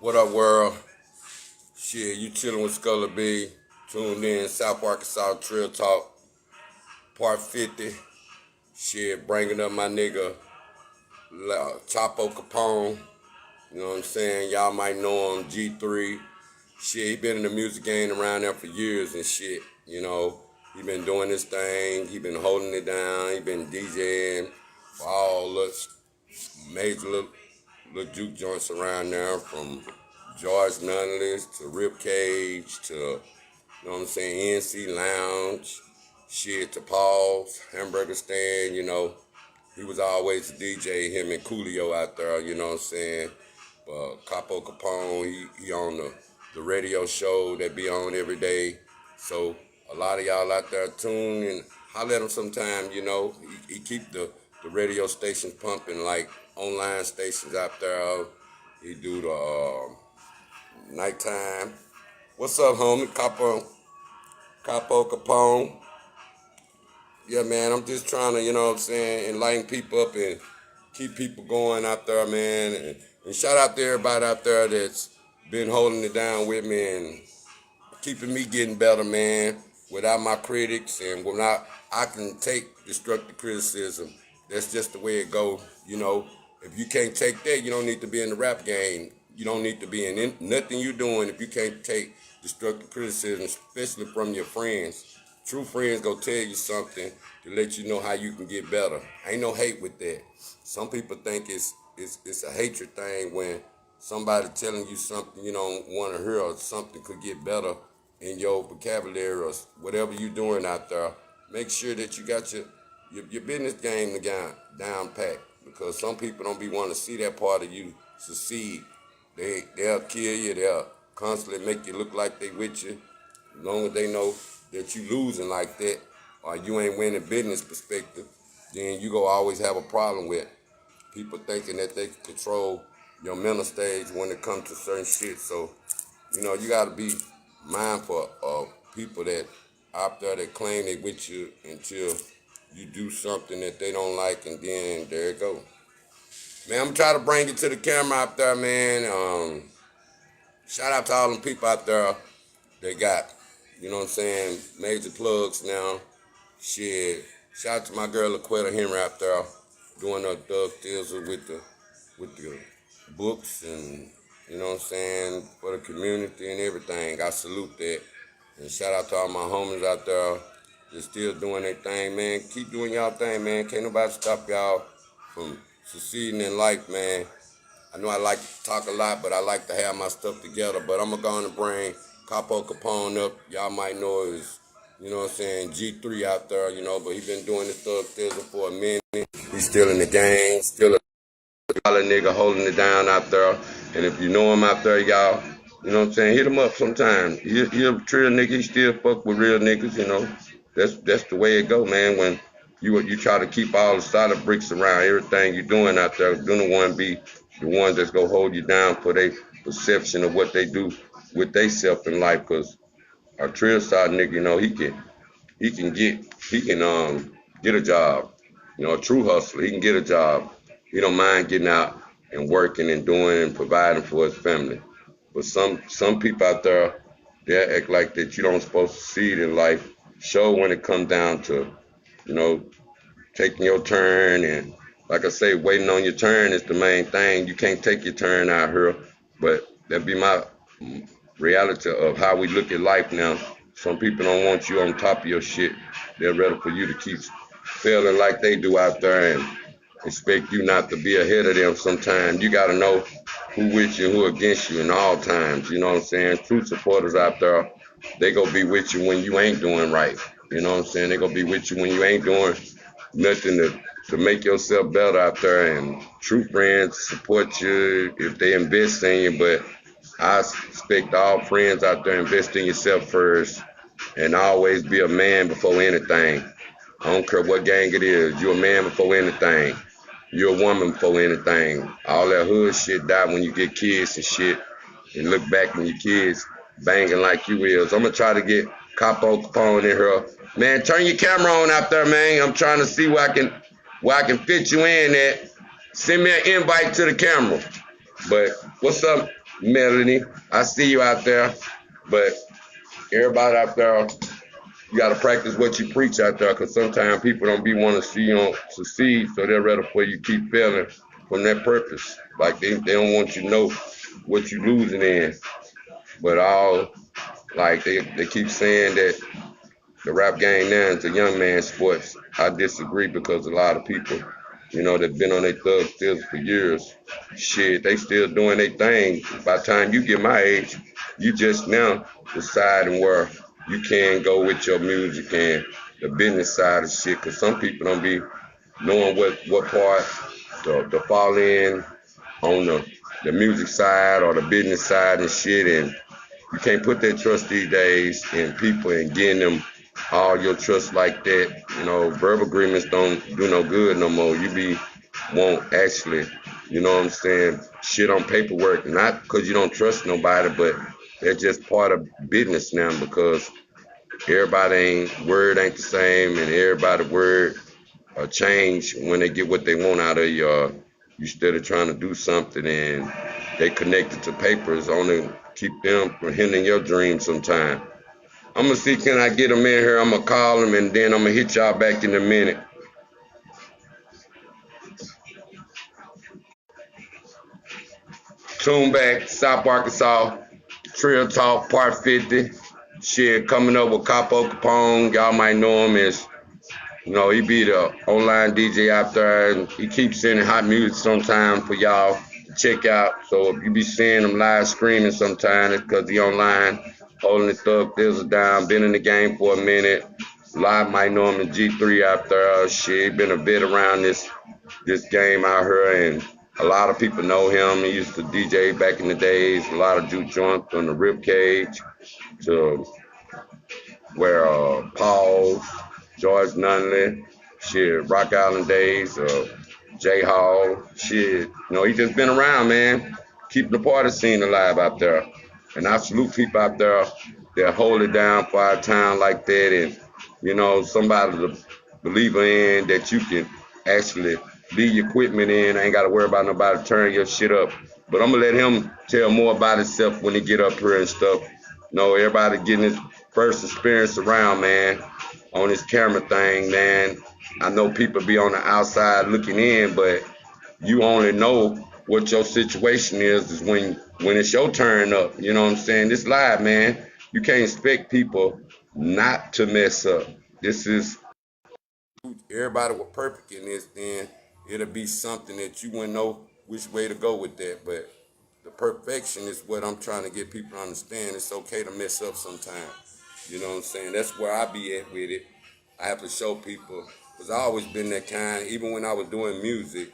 What up, world? Shit, you chillin' with Scully B. Tuned in, South Arkansas Trill Talk, Part 50. Shit, bringing up my nigga Capo Capone. You know what I'm saying? Y'all might know him, G3. Shit, he been in the music game around there for years and shit. You know, he been doing this thing. He been holding it down. He been DJing for all the major little juke joints around there, from George Nunley's to Rip Cage to, you know what I'm saying, NC Lounge, shit, to Paul's Hamburger Stand. You know, he was always a DJ, him and Coolio out there, you know what I'm saying. Capo Capone, he on the radio show that be on every day. So a lot of y'all out there tune and holler at him sometime, you know. He keep the radio stations pumping, like online stations out there. He do the nighttime. What's up, homie? Capo Capone. Yeah, man, I'm just trying to, you know what I'm saying, enlighten people up and keep people going out there, man. And shout out to everybody out there that's been holding it down with me and keeping me getting better, man. Without my critics and without, I can take destructive criticism. That's just the way it goes, you know. If you can't take that, you don't need to be in the rap game. You don't need to be in nothing you're doing if you can't take destructive criticism, especially from your friends. True friends go tell you something to let you know how you can get better. Ain't no hate with that. Some people think it's a hatred thing when somebody telling you something you don't want to hear, or something could get better in your vocabulary or whatever you're doing out there. Make sure that you got your business game down packed, because some people don't be wanting to see that part of you succeed. They'll kill you. They'll constantly make you look like they with you. As long as they know that you losing like that, or you ain't winning business perspective, then you go always have a problem with people thinking that they can control your mental stage when it comes to certain shit. So, you know, you got to be mindful of people that out there that claim they with you until you do something that they don't like, and then there it go. Man, I'm trying to bring it to the camera out there, man. Shout out to all them people out there that got, you know what I'm saying, major plugs now. Shit. Shout out to my girl Laquetta Henry out there doing her Thug Thizzle with the books, and you know what I'm saying, for the community and everything. I salute that. And shout out to all my homies out there that's still doing their thing, man. Keep doing y'all thing, man. Can't nobody stop y'all from succeeding in life, man. I know I like to talk a lot, but I like to have my stuff together. But I'm going to bring Capo Capone up. Y'all might know is, you know what I'm saying, G3 out there, you know, but he been doing this Thug Thizzle for a minute. He's still in the game, still a solid nigga holding it down out there. And if you know him out there, y'all, you know what I'm saying, hit him up sometime. He a real nigga. He still fuck with real niggas, you know. That's the way it go, man. When you try to keep all the solid bricks around everything you're doing out there, do the one be the ones that's gonna hold you down for their perception of what they do with they self in life. Cause a trail side nigga, you know, he can get a job. You know, a true hustler, he can get a job. He don't mind getting out and working and doing and providing for his family. But some people out there, they act like that you don't supposed to succeed in life. Show when it comes down to, you know, taking your turn, and like I say, waiting on your turn is the main thing. You can't take your turn out here, but that be my reality of how we look at life now. Some people don't want you on top of your shit. They're ready for you to keep failing like they do out there and expect you not to be ahead of them sometimes. You got to know who with you and who against you in all times. You know what I'm saying? True supporters out there, they going to be with you when you ain't doing right. You know what I'm saying? They going to be with you when you ain't doing nothing to make yourself better out there. And true friends support you if they invest in you. But I expect all friends out there invest in yourself first, and always be a man before anything. I don't care what gang it is. You're a man before anything. You're a woman before anything. All that hood shit die when you get kids and shit. And look back when your kids banging like you is. I'm gonna try to get Capo Capone in here. Man, turn your camera on out there, man. I'm trying to see where I can fit you in at. Send me an invite to the camera. But what's up? Melanie, I see you out there, but everybody out there, you got to practice what you preach out there, because sometimes people don't be want to see you succeed, so they're rather for you keep failing from that purpose. Like they don't want you to know what you losing in. But all like they keep saying that the rap game now is a young man's sports. I disagree because a lot of people, that been on their thug stills for years, shit, they still doing their thing. By the time you get my age, you just now deciding where you can go with your music and the business side of shit. Cause some people don't be knowing what part to fall in on the music side or the business side and shit. And you can't put that trust these days in people and getting them all your trust like that. Verbal agreements don't do no good no more. You won't actually, what I'm saying, shit on paperwork. Not because you don't trust nobody, but they're just part of business now because everybody word ain't the same, and everybody word change when they get what they want out of you. Instead of trying to do something and they connected to papers only keep them from hindering your dreams sometime. I'm gonna see, can I get them in here? I'm gonna call them and then I'm gonna hit y'all back in a minute. Tune back, South Arkansas Trill Talk Part 50. Shit, coming up with Capo Capone. Y'all might know him as, he be the online DJ out there, and he keeps sending hot music sometime for y'all to check out. So if you be seeing him live streaming sometime, it's because he online, holding the thug thizzle down, been in the game for a minute. A lot might know him as G3 out there. Shit, been a bit around this game out here, and a lot of people know him. He used to DJ back in the days, a lot of juke joints on the rib cage to where Paul, George Nunley, shit, Rock Island days, J Hall, shit. He just been around, man, keeping the party scene alive out there. And I salute people out there that hold it down for our town like that, and somebody to believe in that you can actually leave your equipment in. I ain't got to worry about nobody turning your shit up. But I'm gonna let him tell more about himself when he get up here and stuff. Everybody getting his first experience around, man, on this camera thing, man. I know people be on the outside looking in, but you only know what your situation is when it's your turn up. You know what I'm saying? This live, man. You can't expect people not to mess up. This is everybody was perfect in this, then it'll be something that you wouldn't know which way to go with that. But the perfection is what I'm trying to get people to understand. It's okay to mess up sometimes. You know what I'm saying? That's where I be at with it. I have to show people, because I always been that kind. Even when I was doing music,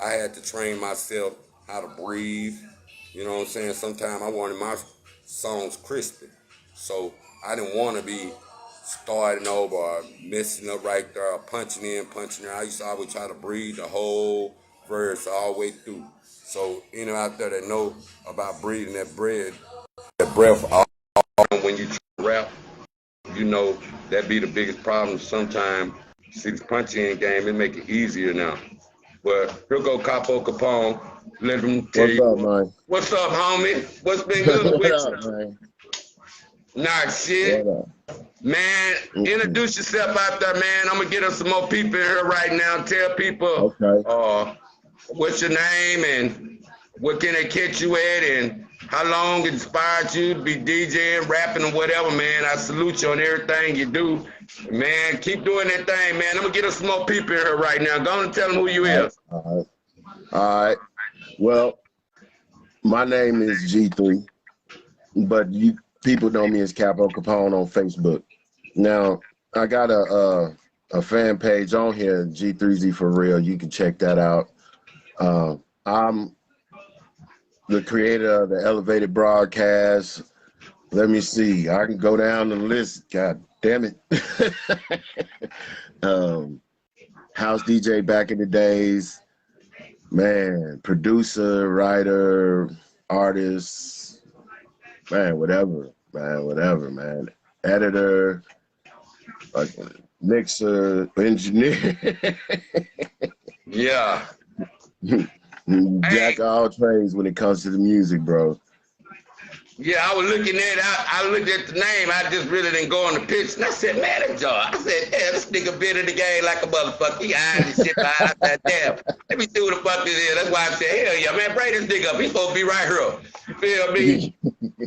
I had to train myself how to breathe. You know what I'm saying? Sometimes I wanted my songs crispy. So I didn't want to be starting over or messing up right there or punching in, punching out. I used to always try to breathe the whole verse all the way through. So, out there that know about breathing that breath all when you rap, that be the biggest problem sometimes. See, this punching in game, it make it easier now. But here go Capo Capone. Let him tell What's you. up, man? What's up, homie? What's been good What with up, you? man? Nah, shit. What up? Man, introduce yourself out there, man. I'm gonna get us some more people in here right now. Tell people Okay. what's your name and what can they catch you at and how long it inspired you to be DJing, rapping, or whatever, man. I salute you on everything you do. Man, keep doing that thing, man. I'm gonna get us some more people in here right now. Go on and tell them who you is. All right. Well, my name is G3, but you people know me as Capo Capone on Facebook. Now, I got a fan page on here, G3Z for real. You can check that out. I'm the creator of the Elevated Broadcast. Let me see. I can go down the list. God damn it. House DJ back in the days. Man, producer, writer, artist, whatever, man. Editor, mixer, engineer. Yeah. Jack of all trades when it comes to the music, bro. Yeah, I was looking at it. I looked at the name. I just really didn't go on the pitch. And I said, man, that Jar. I said, damn, this nigga been in the game like a motherfucker. He hiding and shit behind. I said, damn, let me see who the fuck this is. That's why I said, hell yeah, man, bring this nigga up. He's supposed to be right here. You feel me?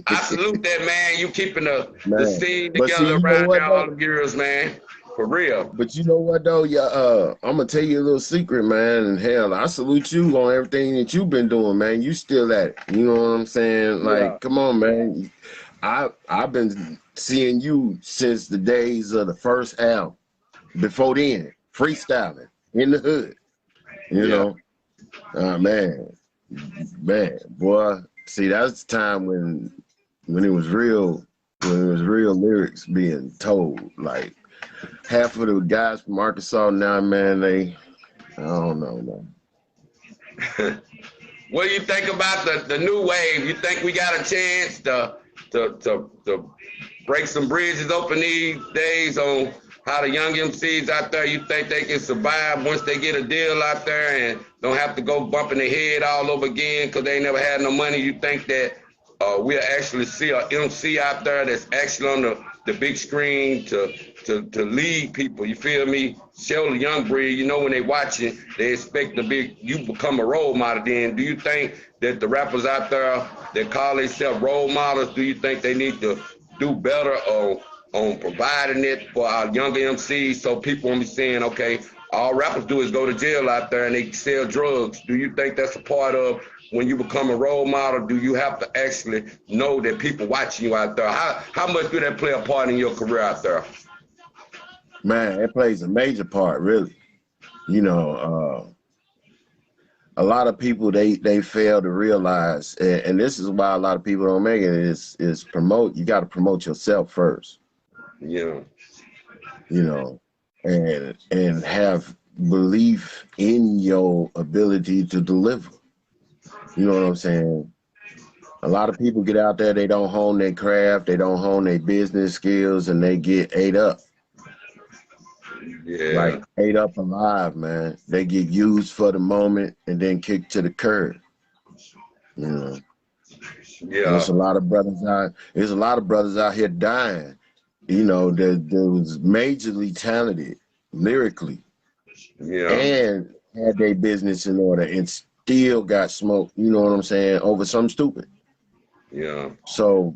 I salute that, man. You keeping the Man. scene But see, together you know around what there all though? the years, man. For real. But you know what though? Yeah, I'm gonna tell you a little secret, man. And hell, I salute you on everything that you've been doing, man. You still at it. You know what I'm saying? Yeah. Like, come on, man. I've been seeing you since the days of the first album. Before then, freestyling in the hood. You Yeah. know, man, boy. See, that's the time when it was real, lyrics being told. Like half of the guys from Arkansas now, man, I don't know, man. What do you think about the new wave? You think we got a chance to break some bridges open these days on how the young MCs out there, you think they can survive once they get a deal out there and don't have to go bumping their head all over again because they never had no money? You think that we'll actually see an MC out there that's actually on the big screen to lead people, you feel me? Show the young breed, you know, when they watching, they expect you become a role model. Then do you think that the rappers out there that call themselves role models, do you think they need to do better on providing it for our younger MCs so people won't be saying, okay, all rappers do is go to jail out there and they sell drugs? Do you think that's a part of when you become a role model? Do you have to actually know that people watching you out there? How much do that play a part in your career out there? Man, it plays a major part, really. You know, a lot of people they fail to realize, and this is why a lot of people don't make it, is promote. You got to promote yourself first. Yeah. You know, and have belief in your ability to deliver. You know what I'm saying? A lot of people get out there, they don't hone their craft, they don't hone their business skills, and they get ate up. Yeah. Like ate up alive, man. They get used for the moment and then kicked to the curb. You know. Yeah. There's a lot of brothers out here dying. You know, that was majorly talented lyrically. Yeah. And had their business in order and still got smoked, you know what I'm saying, over something stupid. Yeah. So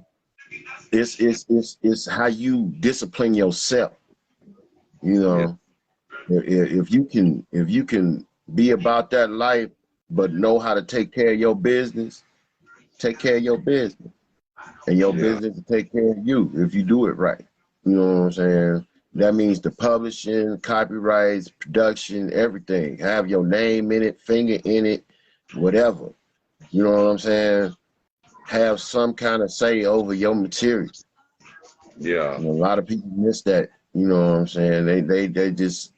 it's how you discipline yourself. You know, if you can be about that life, but know how to take care of your business, take care of your business, and your business will take care of you if you do it right. You know what I'm saying? That means the publishing, copyrights, production, everything. Have your name in it, finger in it, whatever. You know what I'm saying? Have some kind of say over your material. Yeah. And a lot of people miss that. You know what I'm saying?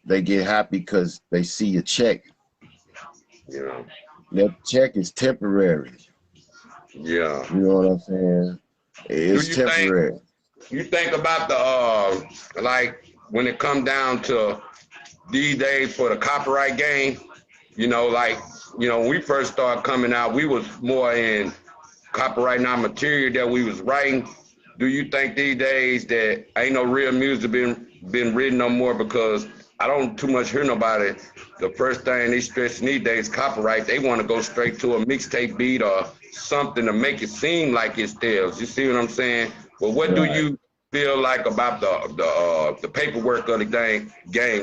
They get happy because they see a check. Yeah. That check is temporary. Yeah. You know what I'm saying? It's temporary. You think about the like when it come down to these days for the copyright game, you know, like, you know, when we first started coming out, we was more in copyrighting our material that we was writing. Do you think these days that ain't no real music been written no more? Because I don't too much hear nobody. The first thing they stress these days, copyright, they want to go straight to a mixtape beat or something to make it seem like it's theirs. You see what I'm saying? Well, what do you feel like about the paperwork of the game?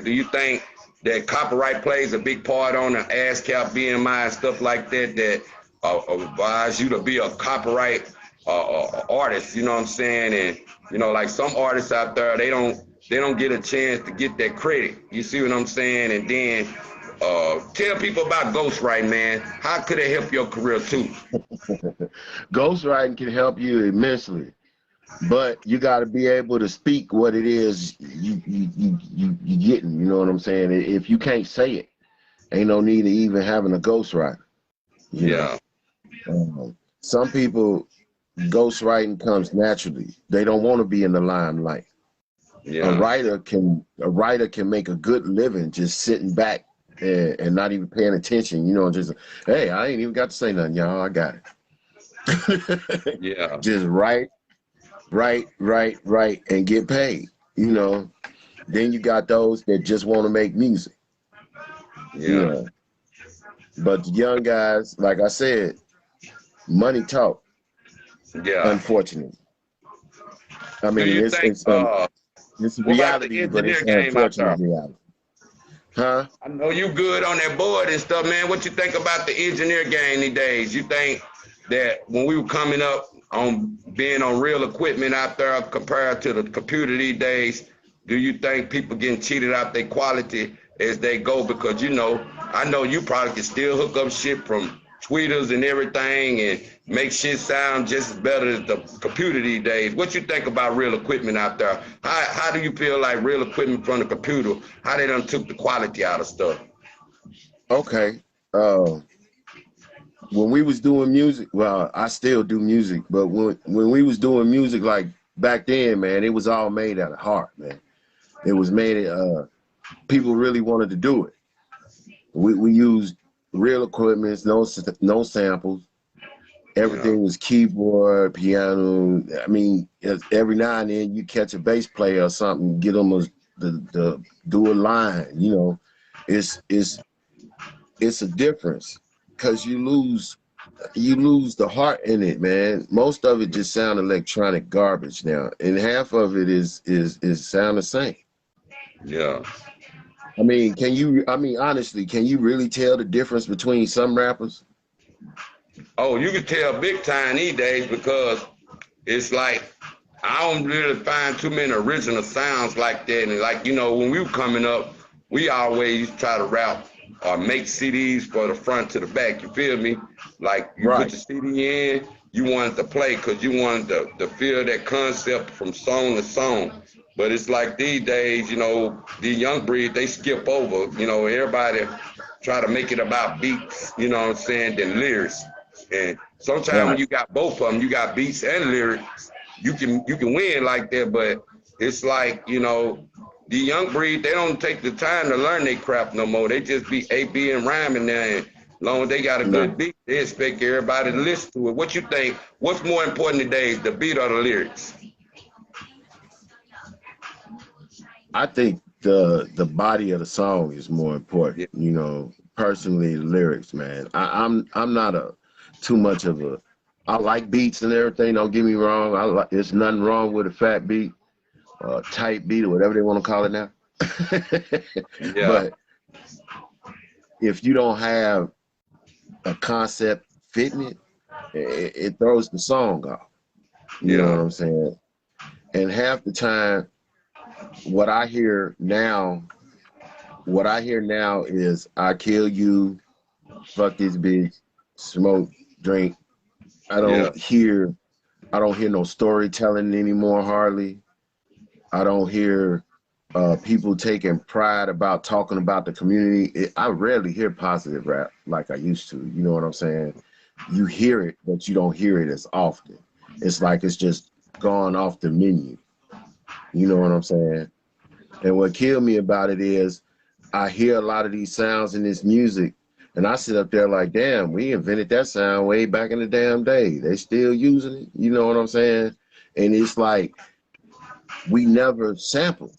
Do you think that copyright plays a big part on the ASCAP, BMI, and stuff like that, that advise you to be a copyright artist? You know what I'm saying? And you know, like some artists out there, they don't get a chance to get that credit. You see what I'm saying? And then tell people about ghostwriting, man. How could it help your career too? Ghostwriting can help you immensely, but you got to be able to speak what it is you getting. You know what I'm saying? If you can't say it, ain't no need of even having a ghostwriter. You know? Some people, ghostwriting comes naturally. They don't want to be in the limelight. A writer can make a good living just sitting back and not even paying attention. You know, just, hey, I ain't even got to say nothing, y'all. I got it. Yeah. Just write, and get paid. You know. Then you got those that just want to make music. You Yeah. know. But the young guys, like I said, money talk. Yeah. Unfortunately, I Do mean you think it's a what about the reality, but it's engineer an game out unfortunate there? reality. Huh? I know you good on that board and stuff, man. What you think about the engineer game these days? You think that when we were coming up on being on real equipment out there compared to the computer these days, do you think people getting cheated out their quality as they go? Because I know you probably can still hook up shit from tweeters and everything and make shit sound just as better as the computer these days. What you think about real equipment out there? How do you feel like real equipment from the computer, how they done took the quality out of stuff? Okay. When we was doing music, well, I still do music, but when we was doing music like back then, man, it was all made out of heart, man. It was made people really wanted to do it. We used real equipment, no samples. Yeah, Everything was keyboard, piano. I mean, every now and then you catch a bass player or something, get them the do a line. You know, it's it's it's a difference because you lose the heart in it, man. Most of it just sound electronic garbage now, and half of it is sound the same. yeah. I mean, I mean, honestly, can you really tell the difference between some rappers? Oh, you can tell big time these days because it's like I don't really find too many original sounds like that. And like, when we were coming up, we always try to rap or make CDs for the front to the back. You feel me? Like you put Right. the CD in, you wanted to play because you wanted to feel that concept from song to song. But it's like these days, these young breed, they skip over, everybody try to make it about beats, you know what I'm saying, than lyrics. And sometimes when Right. you got both of them, you got beats and lyrics, you can win like that. But it's like, the young breed, they don't take the time to learn their crap no more. They just be AB and rhyming there. And as long as they got a good No, beat, they expect everybody to listen to it. What you think? What's more important today, the beat or the lyrics? I think the body of the song is more important. Yeah, You know, personally, the lyrics, man. I'm not a too much of a. I like beats and everything. Don't get me wrong. There's nothing wrong with a fat beat, tight beat, or whatever they want to call it now. yeah, But if you don't have a concept fitting it, it throws the song off. You know what yeah, I'm saying? And half the time, what I hear now, what I hear now is I kill you, fuck this bitch, smoke, drink. I yeah, don't hear I don't hear no storytelling anymore hardly. I don't hear people taking pride about talking about the community. I rarely hear positive rap like I used to. You know what I'm saying? You hear it, but you don't hear it as often. It's like it's just gone off the menu. You know what I'm saying? And what killed me about it is I hear a lot of these sounds in this music, and I sit up there like, damn, we invented that sound way back in the damn day. They still using it. You know what I'm saying? And it's like we never sampled.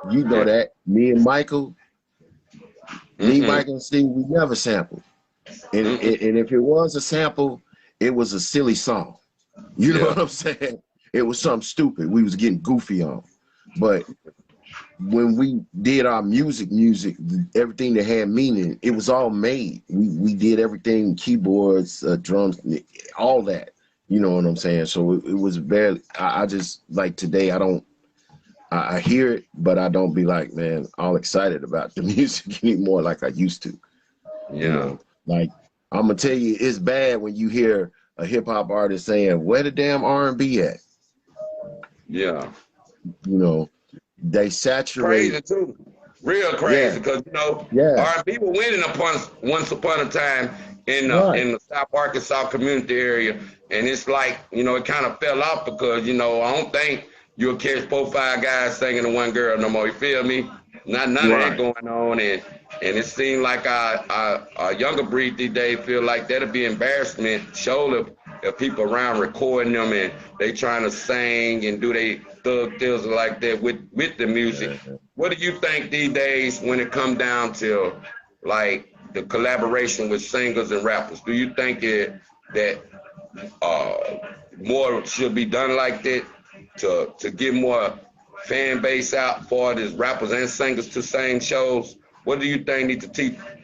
You know yeah. that. Me, Mm-mm, Michael, and Steve, we never sampled. mm-mm. And if it was a sample, it was a silly song. You know Yeah, what I'm saying? It was something stupid. We was getting goofy on. But when we did our music, everything that had meaning, it was all made. We did everything, keyboards, drums, all that. You know what I'm saying? So it was barely. I just like today. I hear it, but I don't be like, man, all excited about the music anymore like I used to. You yeah, know, like I'm gonna tell you, it's bad when you hear a hip hop artist saying, "Where the damn R&B at?" yeah. You know, they saturate. Crazy too, real Yeah, crazy. Cause yeah, R&B were winning once upon a time in the right. in the South Arkansas community area, and it's like it kind of fell off because I don't think you'll catch 4, 5 guys singing to one girl no more. You feel me? Not none of that Right. going on, and And it seemed like our younger breed these days feel like that'll be embarrassment, surely, if people around recording them and they trying to sing and do they thug deals like that with the music. What do you think these days when it come down to like the collaboration with singers and rappers? Do you think that more should be done like that to get more fan base out for these rappers and singers to sing shows? What do you think need to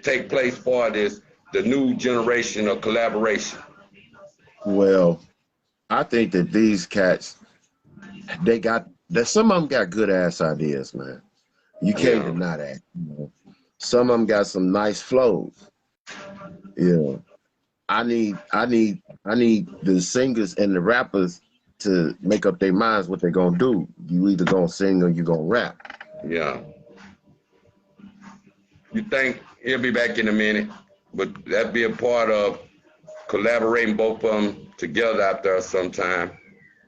take place for this the new generation of collaboration? Well, I think that these cats, they got that. Some of them got good ass ideas, man. You can't Yeah, deny that. You know? Some of them got some nice flows. Yeah, I need the singers and the rappers to make up their minds what they're gonna do. You either gonna sing or you gonna rap. yeah. You think he'll be back in a minute, but that'd be a part of collaborating both of them together out there sometime,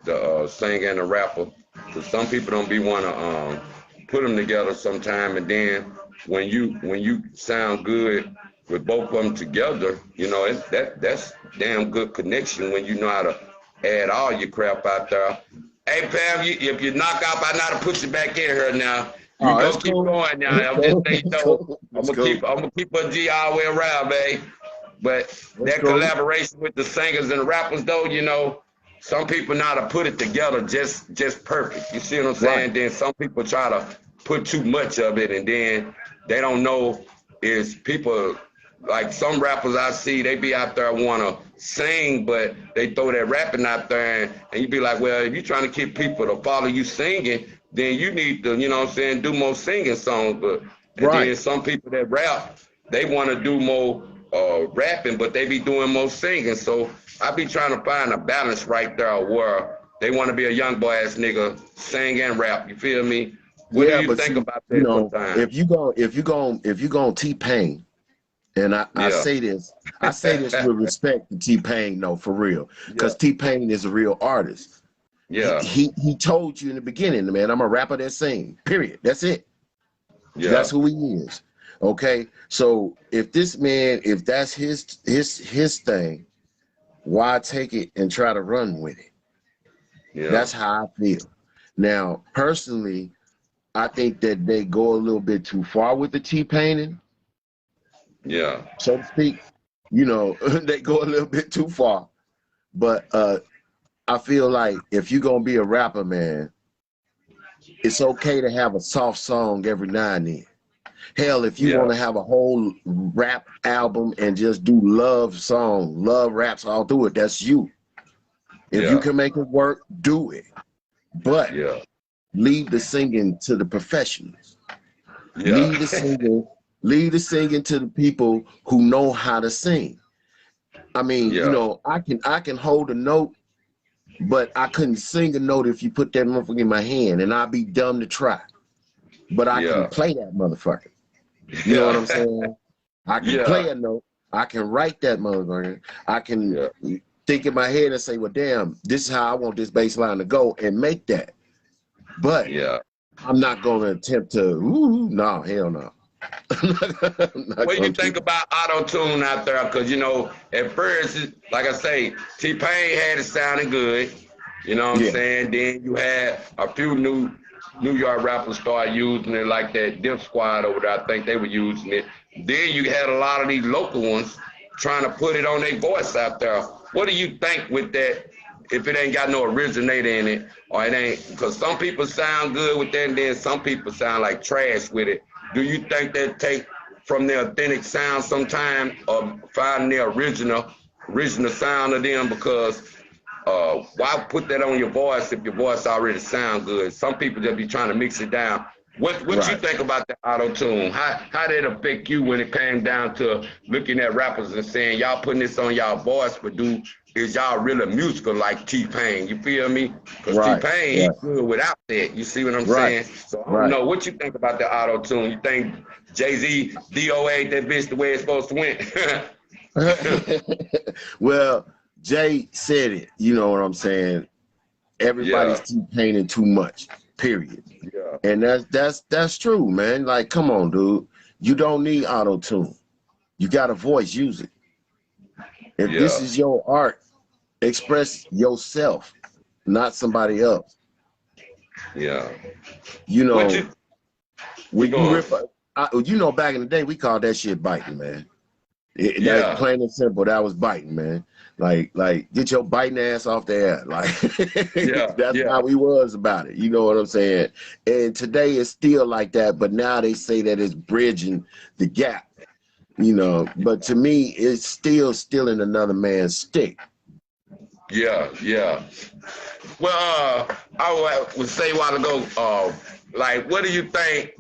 the singer and the rapper. Because some people don't be want to put them together sometime, and then when you sound good with both of them together, you know that's damn good connection when you know how to add all your crap out there. Hey Pam, if you knock out, I know how to put you back in here now. You Oh, go that's keep cool. going now. That's I'm just cool. letting you That's know. cool. I'm That's gonna cool. keep a G all the way around, babe. But That's that cool. collaboration with the singers and the rappers, though, you know, some people know how to put it together just perfect. You see what I'm Right. saying? Then some people try to put too much of it, and then they don't know is people like some rappers I see, they be out there wanna sing, but they throw that rapping out there, and you be like, well, if you're trying to get people to follow you singing, then you need to, you know what I'm saying, do more singing songs. But and Right. then some people that rap, they want to do more rapping, but they be doing more singing. So I be trying to find a balance right there where they want to be a young boy ass nigga, sing and rap. You feel me? What do Yeah, you but think see, about you that know, sometimes? if you go T-Pain, and I Yeah. say this with respect to T-Pain, no, for real, Yeah. because T-Pain is a real artist. He, Yeah. he he told you in the beginning, man, I'm a rapper that sing. Period. That's it. Yeah. That's who he is. Okay. So if this man, if that's his thing, why take it and try to run with it? Yeah. That's how I feel. Now, personally, I think that they go a little bit too far with the T-Painting, Yeah. so to speak. You know, they go a little bit too far. But I feel like if you're gonna be a rapper, man, it's okay to have a soft song every now and then. Hell, if you Yeah. want to have a whole rap album and just do love song, love raps all through it, that's you. If you Yeah. can make it work, do it. But Yeah. leave the singing to the professionals. Yeah. Leave the singing, leave the singing to the people who know how to sing. I mean, you Yeah. know, I can hold a note, but I couldn't sing a note if you put that motherfucker in my hand, and I'd be dumb to try. But I can Yeah. play that motherfucker. You know what I'm Yeah. saying? I can Yeah. play a note. I can write that motherfucker. I can Yeah. think in my head and say, well, damn, this is how I want this bass line to go and make that. But Yeah. I'm not going to attempt to, ooh, no, hell no. I'm not What do you going to do think that. about auto tune out there? Because you know, at first, like I say, T Pain had it sounding good. You know what I'm Yeah, saying? Then you had a few New York rappers start using it, like that Dip Squad over there. I think they were using it. Then you had a lot of these local ones trying to put it on their voice out there. What do you think with that? If it ain't got no originator in it, or it ain't, because some people sound good with that, and then some people sound like trash with it. Do you think that take from their authentic sound sometime, or finding their original sound of them? Because why put that on your voice if your voice already sound good? Some people just be trying to mix it down. What you right. think about the auto tune? How did it affect you when it came down to looking at rappers and saying y'all putting this on y'all voice, but is y'all really musical like T Pain? You feel me? Because T Right, Pain he right, good without that. You see what I'm right, saying? So I don't right. know what you think about the auto tune. You think Jay-Z DOA that bitch the way it's supposed to went? Well, Jay said it, you know what I'm saying? Everybody's Yeah, T-Painting too much, period. yeah, And that's true, man. Like, come on, dude. You don't need auto-tune. You got a voice, use it. If this Yeah. is your art, express yourself, not somebody else. Yeah. You What know, you when you going? rip, back in the day, we called that shit biting, man. That Yeah. plain and simple, that was biting, man. Like get your biting ass off the air. Like Yeah. that's Yeah. how we was about it. You know what I'm saying? And today it's still like that, but now they say that it's bridging the gap. You know, but to me, it's still stealing another man's stick. Yeah. Yeah. Well, I would say a while ago, like, what do you think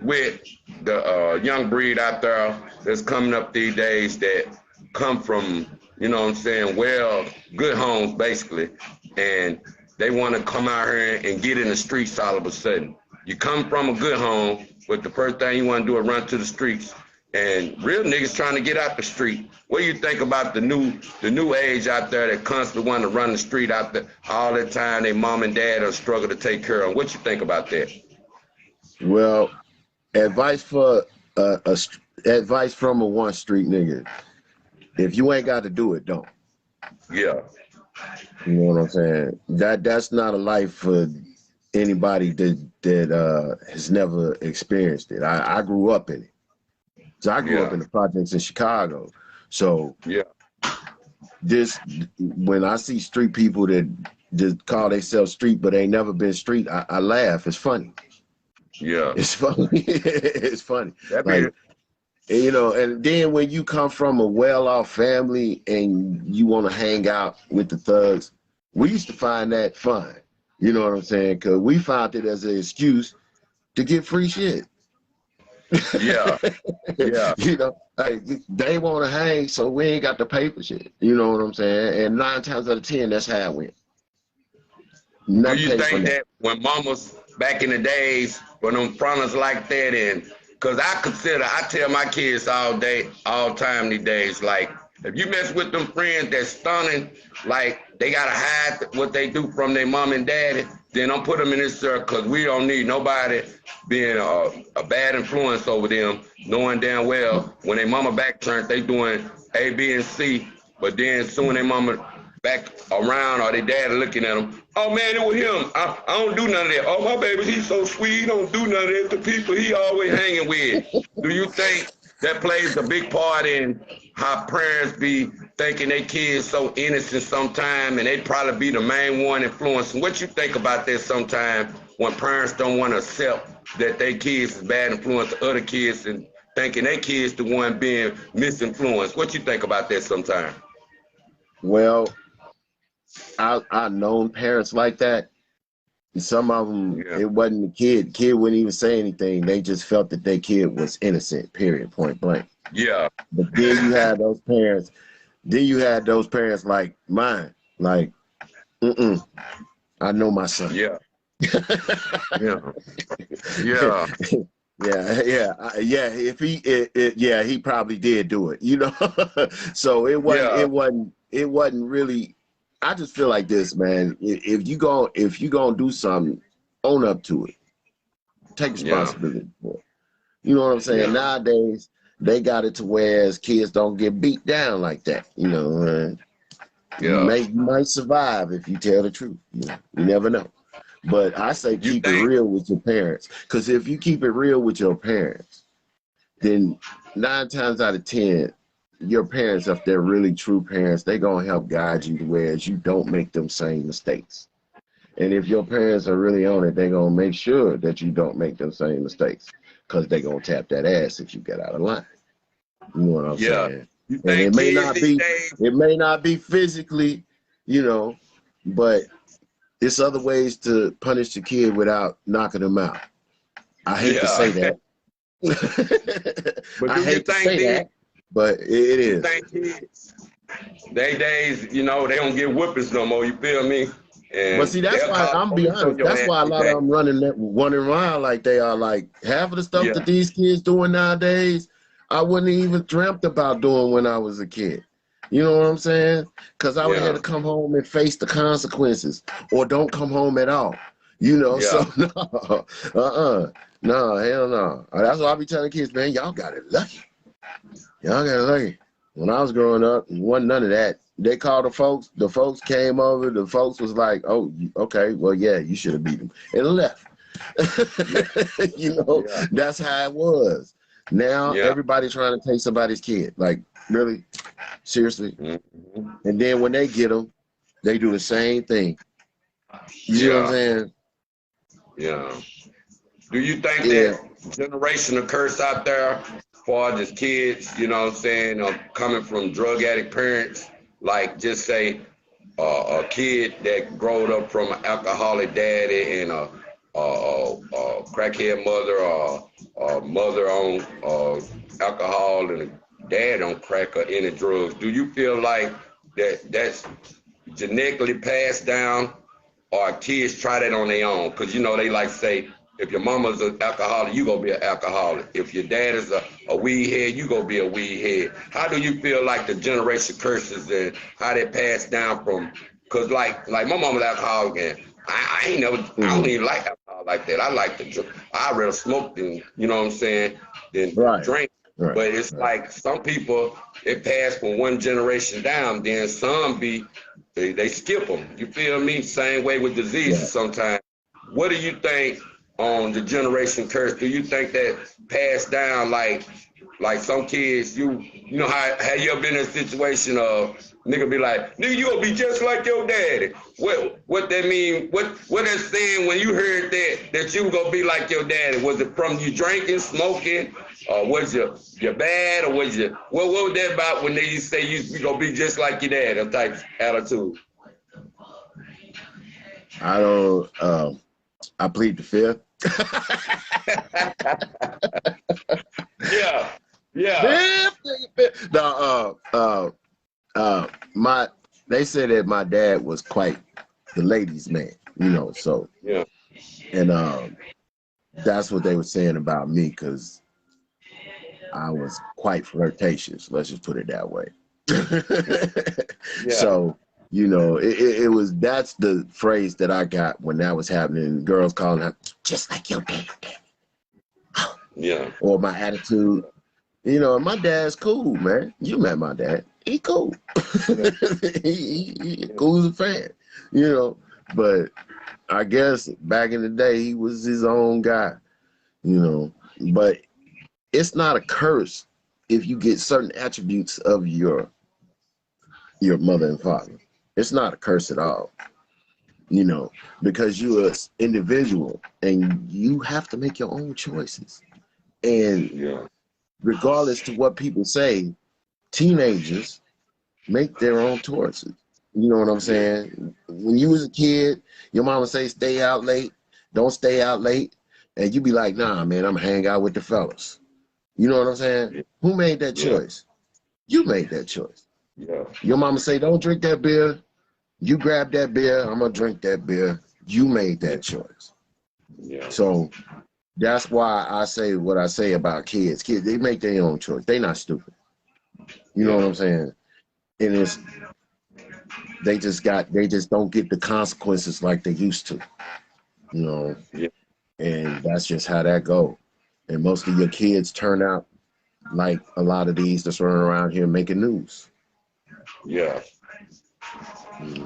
with the young breed out there that's coming up these days that come from, you know what I'm saying, well, good homes basically, and they want to come out here and get in the streets all of a sudden. You come from a good home, but the first thing you want to do is run to the streets. And real niggas trying to get out the street. What do you think about the new age out there that constantly want to run the street out there all the time? They mom and dad are struggling to take care of them. What you think about that? Well, advice for advice from a one street nigga. If you ain't got to do it, don't. Yeah. You know what I'm saying? That's not a life for anybody that has never experienced it. I grew up in it. So I grew up Yeah. in the projects in Chicago. So Yeah. this, when I see street people that just call themselves street but ain't never been street, I laugh. It's funny. Yeah. It's funny. It's funny. That be Like, you know, and then when you come from a well-off family and you want to hang out with the thugs, we used to find that fun. You know what I'm saying? Because we found it as an excuse to get free shit. yeah. Yeah. You know, like they want to hang, so we ain't got the paper shit. You know what I'm saying? And 9 times out of 10, that's how it went. Do Nothing you paid for think that. that when mamas back in the days, when them fronters like that, and because I tell my kids all day, all time these days, like, if you mess with them friends that's stunning, like they gotta hide what they do from their mom and daddy, then don't put them in this circle, because we don't need nobody being a bad influence over them, knowing damn well when their mama back turned, they doing A, B, and C, but then soon their mama back around or their dad looking at them. Oh man, it was him. I don't do none of that. Oh my baby, he's so sweet. He don't do none of that. The people he always hanging with. Do you think that plays a big part in how parents be thinking their kids so innocent sometime, and they probably be the main one influencing? What you think about that sometime when parents don't want to accept that their kids is bad influence to other kids and thinking their kids the one being misinfluenced? What you think about that sometime? Well, I known parents like that. Some of them, Yeah. it wasn't the kid. Kid wouldn't even say anything. They just felt that their kid was innocent, period, point blank. Yeah. But then you had those parents, like mine, like, I know my son. Yeah. Yeah. Yeah. Yeah. If yeah, he probably did do it, you know. So it Yeah. wasn't really. I just feel like this, man. If you gonna do something, own up to it. Take Yeah. responsibility for it. You know what I'm saying? Yeah. Nowadays, they got it to where kids don't get beat down like that. You know, Yeah. you might survive if you tell the truth. You know, you never know. But I say You keep it think? real with your parents. Because if you keep it real with your parents, then 9 times out of 10, your parents, if they're really true parents, they're going to help guide you to where you don't make them same mistakes. And if your parents are really on it, they're going to make sure that you don't make them same mistakes because they're going to tap that ass if you get out of line. You know what I'm Yeah. saying? You And think kids these days? it may not be physically, you know, but it's other ways to punish the kid without knocking them out. I hate to Yeah. say that. But I do you hate to think say these? that, but it You is. think kids? They days, you know, they don't get whoopings no more. You feel me? But And see, that's they'll why call the I'm be police on honest. your That's ass why a lot of today. them running around like they are. Like half of the stuff Yeah. that these kids doing nowadays, I wouldn't even dreamt about doing when I was a kid. You know what I'm saying? Because I would have had Yeah. to come home and face the consequences, or don't come home at all. You know, so Yeah. no, hell no. That's why I be telling kids, man, y'all got it lucky. Y'all got it lucky. When I was growing up, it wasn't none of that. They called the folks. The folks came over. The folks was like, "Oh, okay, well, yeah, you should have beat them," and left. Yeah. You know, Yeah. that's how it was. Now Yeah. everybody trying to take somebody's kid. Like, really, seriously. Mm-hmm. And then when they get them, they do the same thing. You see what I'm Yeah. saying? Yeah. Do you think Yeah. that generational curse out there for the kids, you know what I'm saying, coming from drug addict parents, like just say a kid that growed up from an alcoholic daddy and a crackhead mother or a mother on alcohol and a dad on crack or any drugs, do you feel like that's genetically passed down or kids try that on their own? Because, you know, they like say, if your mama's an alcoholic, you gonna be an alcoholic. If your dad is a weed head, you gonna be a weed head. How do you feel like the generation curses and how they pass down from, because like my mama's alcoholic and I ain't never, I don't even like alcohol like that. I like to drink. I rather smoke than, you know what I'm saying, than Right. drink. Right. But it's Right. like some people, it passed from one generation down, then some they skip them. You feel me? Same way with diseases Yeah. sometimes. What do you think on the generation curse? Do you think that passed down like some kids, you know how you ever been in a situation of nigga be like, nigga, you gonna be just like your daddy. What that mean? What that saying when you heard that you gonna be like your daddy? Was it from you drinking, smoking, or was you bad, or was you what was that about when they say you gonna be just like your daddy type attitude? I don't. I plead the fifth. Yeah, yeah, Fifth. No. They said that my dad was quite the ladies' man. You know. So yeah, and that's what they were saying about me because I was quite flirtatious. Let's just put it that way. yeah, So, you know, it was, that's the phrase that I got when that was happening. Girls calling out, just like your dad. yeah, Or my attitude. You know, my dad's cool, man. You met my dad. He cool. yeah, he cool as a fan, you know. But I guess back in the day, he was his own guy, you know. But it's not a curse if you get certain attributes of your mother and father. It's not a curse at all, you know, because you're an individual and you have to make your own choices. And yeah, regardless to what people say, teenagers make their own choices. You know what I'm yeah, saying? When you was a kid, your mama say stay out late, don't stay out late, and you be like, nah, man, I'm gonna hang out with the fellas. You know what I'm saying? yeah, Who made that yeah, choice? You made that choice. yeah, Your mama say, don't drink that beer. You grab that beer, I'm gonna drink that beer. You made yeah, that choice. yeah, So that's why I say what I say about kids. Kids, they make their own choice. They not stupid. You know what yeah, I'm saying? And it's they just don't get the consequences like they used to. You know, yeah, and that's just how that go. And most of your kids turn out like a lot of these that's running around here making news. yeah.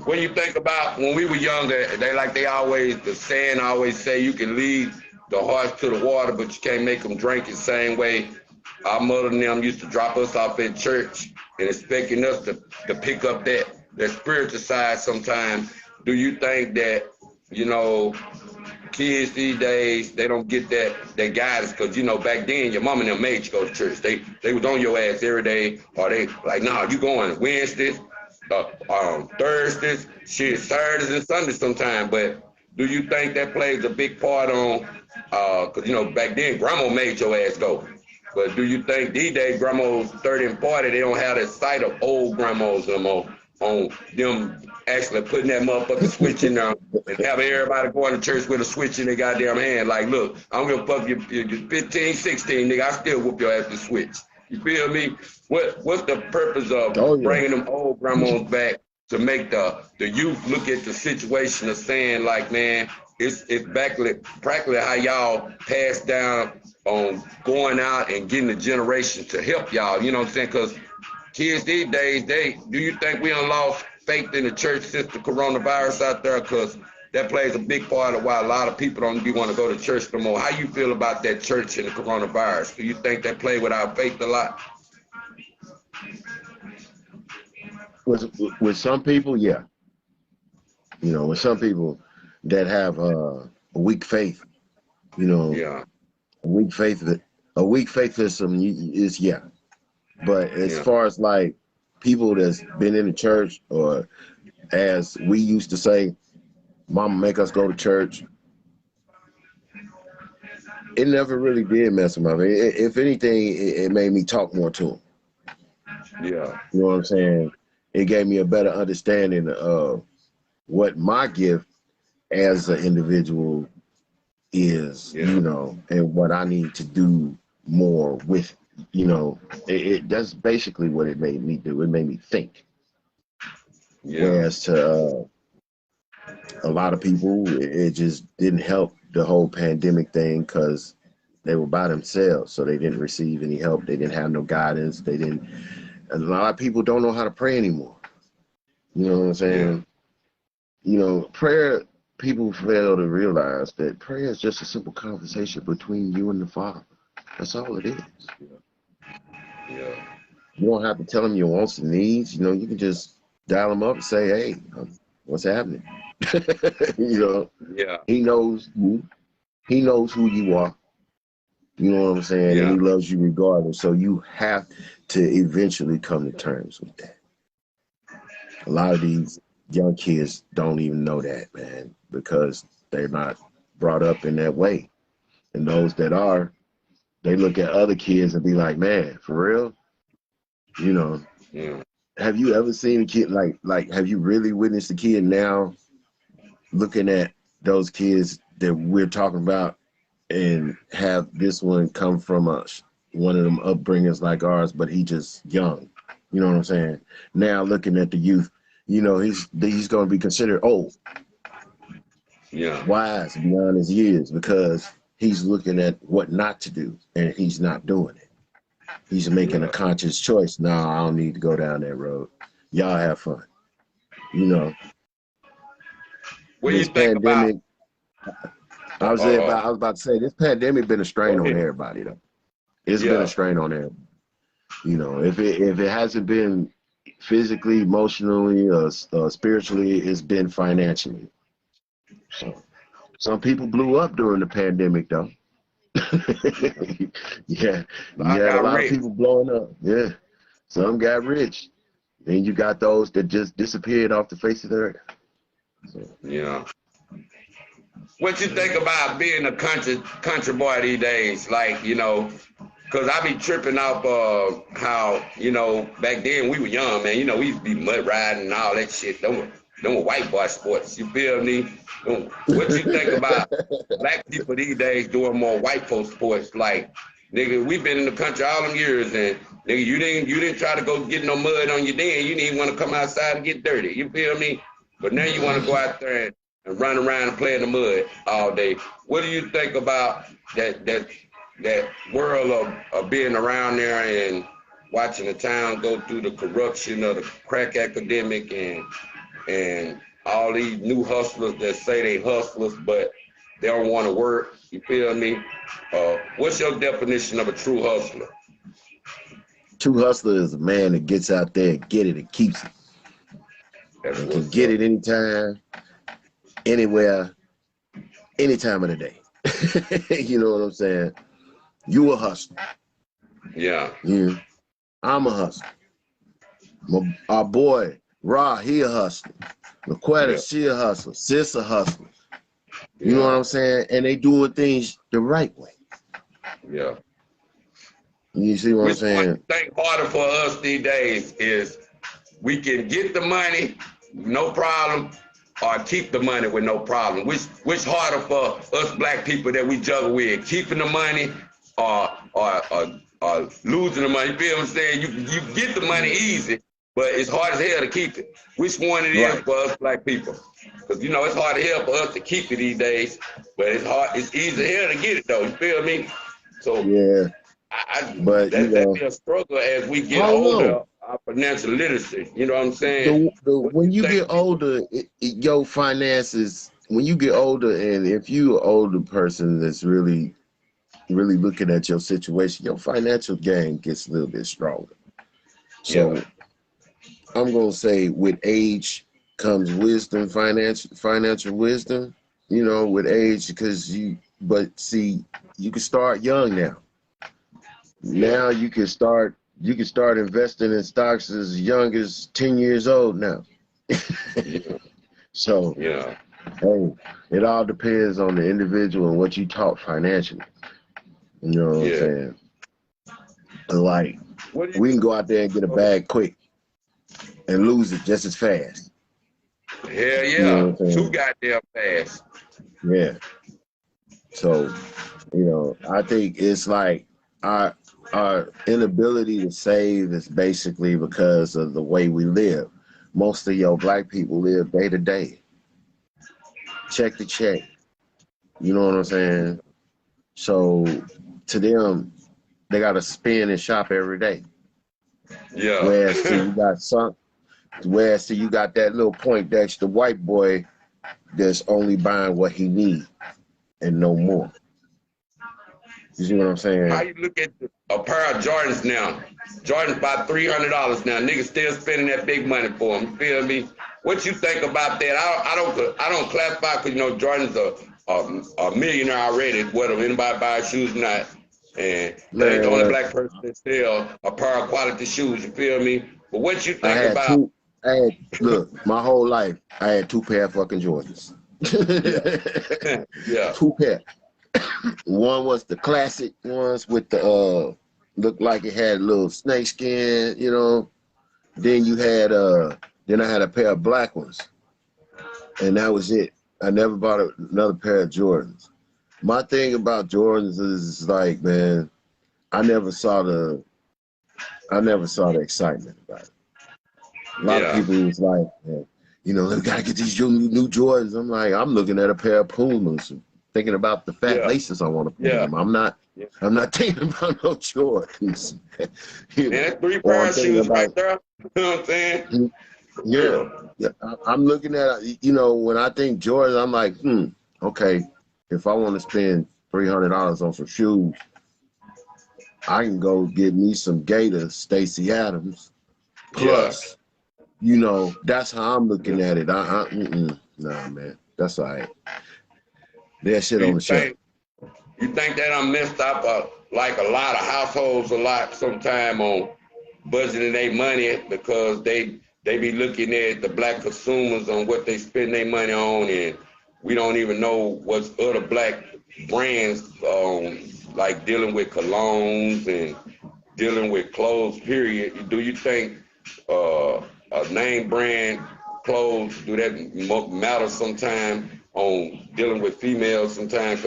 What do you think about when we were younger? The saying always say you can lead the horse to the water, but you can't make them drink the same way. Our mother and them used to drop us off at church and expecting us to pick up that spiritual side sometimes. Do you think that, you know, kids these days, they don't get that guidance? Because, you know, back then your mom and them made you go to church. They was on your ass every day, or they like, nah, you going Wednesdays, Thursdays, shit, Saturdays and Sundays sometimes. But do you think that plays a big part on, because, you know, back then grandma made your ass go. But do you think these days grandmas 30 and 40, they don't have that sight of old grandmas no more on them actually putting that motherfucking switch in there and having everybody going to church with a switch in their goddamn hand. Like, look, I'm gonna fuck you, you're 15, 16, nigga, I still whoop your ass with switch. You feel me? What's the purpose Oh of yeah. bringing them old grandmas back to make the youth look at the situation of saying like, man, it's practically how y'all pass down on going out and getting the generation to help y'all. You know what I'm saying? Because kids these days, do you think we done lost faith in the church since the coronavirus out there? Because that plays a big part of why a lot of people don't want to go to church no more. How you feel about that church and the coronavirus? Do you think that played with our faith a lot? With some people, yeah. You know, with some people that have a weak faith, you know, Yeah. a weak faith system is, yeah. But as Yeah. far as like people that's been in the church, or as we used to say, mama make us go to church, it never really did mess with me. If anything, it made me talk more to him. Yeah. You know what I'm saying? It gave me a better understanding of what my gift as an individual is, Yeah. you know, and what I need to do more with, you know, that's basically what it made me do. It made me think. Yeah. Whereas to a lot of people, it just didn't help the whole pandemic thing because they were by themselves, so they didn't receive any help. They didn't have no guidance. They didn't. A lot of people don't know how to pray anymore. You know what I'm saying? Yeah. You know, prayer. People fail to realize that prayer is just a simple conversation between you and the Father. That's all it is. Yeah. You don't have to tell him your wants and needs. You know, you can just dial him up and say, "Hey, what's happening?" You know, Yeah. he knows you. He knows who you are. You know what I'm saying? And Yeah. he loves you regardless. So you have to eventually come to terms with that. A lot of these young kids don't even know that, man, because they're not brought up in that way. And those that are, they look at other kids and be like, man, for real? You know, Yeah. have you ever seen a kid have you really witnessed a kid now looking at those kids that we're talking about and have this one come from one of them upbringings like ours, but he just young. You know what I'm saying? Now looking at the youth, you know, he's going to be considered old, Yeah. wise beyond his years, because he's looking at what not to do and he's not doing it. He's making a Yeah. conscious choice. No, I don't need to go down that road. Y'all have fun. You know, What do you this think about? pandemic, I was about to say, this pandemic been a strain Go on ahead. everybody though. It's been a Yeah. strain on everybody. You know, if it hasn't been physically, emotionally, or spiritually, it's been financially. So some people blew up during the pandemic, though. Yeah, you I had a got lot of rich. people blowing up. Yeah, some got rich. Then you got those that just disappeared off the face of the earth. So, Yeah. What you think about being a country boy these days? Like, you know, cause I be tripping off how, you know, back then we were young, man. You know, we used to be mud riding and all that shit. Them were white boy sports. You feel me? What you think about black people these days doing more white folk sports? Like, nigga, we been in the country all them years, and nigga, you didn't try to go get no mud on your den. You didn't want to come outside and get dirty. You feel me? But now you want to go out there and run around and play in the mud all day. What do you think about that world of being around there and watching the town go through the corruption of the crack epidemic and all these new hustlers that say they hustlers but they don't want to work? You feel me? What's your definition of a true hustler? true hustler is a man that gets out there and get it and keeps it That's and can what's get up. it anytime, anywhere, any time of the day. You know what I'm saying? You a hustler. Yeah. Yeah. I'm a hustler. Our boy, Ra, he a hustler. Laquetta, Yeah. she a hustler. Sis a hustler. You know what Yeah. I'm saying? And they doing things the right way. Yeah. You see what I'm Which one saying? you think harder for us these days is we can get the money, no problem, or keep the money with no problem? Which harder for us black people that we juggle with, keeping the money or losing the money? You feel what I'm saying? You get the money easy, but it's hard as hell to keep it. Which one it is Right. for us black people? Because, you know, it's hard as hell for us to keep it these days, but it's hard. It's easy as hell to get it, though. You feel me? So Yeah. But you that know, be a struggle as we I get don't know. older, our financial literacy. You know what I'm saying? The What do when you you think get people? older, your finances. When you get older, and if you an older person that's really looking at your situation, your financial game gets a little bit stronger. Yeah, So I'm gonna say with age comes wisdom, financial wisdom. You know, with age, because but see, you can start young now. yeah, Now you can start investing in stocks as young as 10 years old now. yeah, So yeah, hey, it all depends on the individual and what you taught financially. You know what I'm yeah. saying? Like What do we can you? go out there and get a Go ahead. bag quick and lose it just as fast. Hell You know yeah, what I'm too saying? goddamn fast. Yeah. So, I think it's like our inability to save is basically because of the way we live. Most of your black people live day to day, check to check. You know what I'm saying? So to them, they gotta spend and shop every day. Yeah, Whereas till you got that little point that's the white boy that's only buying what he needs and no more. You see what I'm how saying? you look at a pair of Jordans now? Jordans about $300 now. Niggas still spending that big money for them. You feel me? What you think about that? I don't classify because you know Jordans are a millionaire already. Whether anybody buys shoes or not, and that ain't the only Man, black person that sell a pair of quality shoes. You feel me? But what you I think had about? two. Look, my whole life, I had two pair of fucking Jordans. Yeah, yeah, Two pair. One was the classic ones with the looked like it had a little snake skin, Then then I had a pair of black ones, and that was it. I never bought another pair of Jordans. My thing about Jordans is like, man, I never saw the excitement about it. A lot of yeah, people was like, we gotta get these new Jordans. I'm like, I'm looking at a pair of Pumas, thinking about the fat yeah, laces I want to put in yeah. them. I'm not, Yeah. I'm not thinking about no Jordans, Man, that's three Or pair I'm of thinking shoes right about, there. You know what I'm saying? For yeah, real. yeah. I'm looking at, when I think Jordans, I'm like, okay, if I want to spend $300 on some shoes, I can go get me some Gators, Stacey Adams, Yeah. plus. That's how I'm looking at it. Nah, man, that's all right. That shit Do on you the shelf. think you think that I'm messed up like a lot of households a lot sometime on budgeting their money because they be looking at the black consumers on what they spend their money on and we don't even know what's other black brands like dealing with colognes and dealing with clothes period. Do you think a name brand clothes do that matter sometime on dealing with females sometimes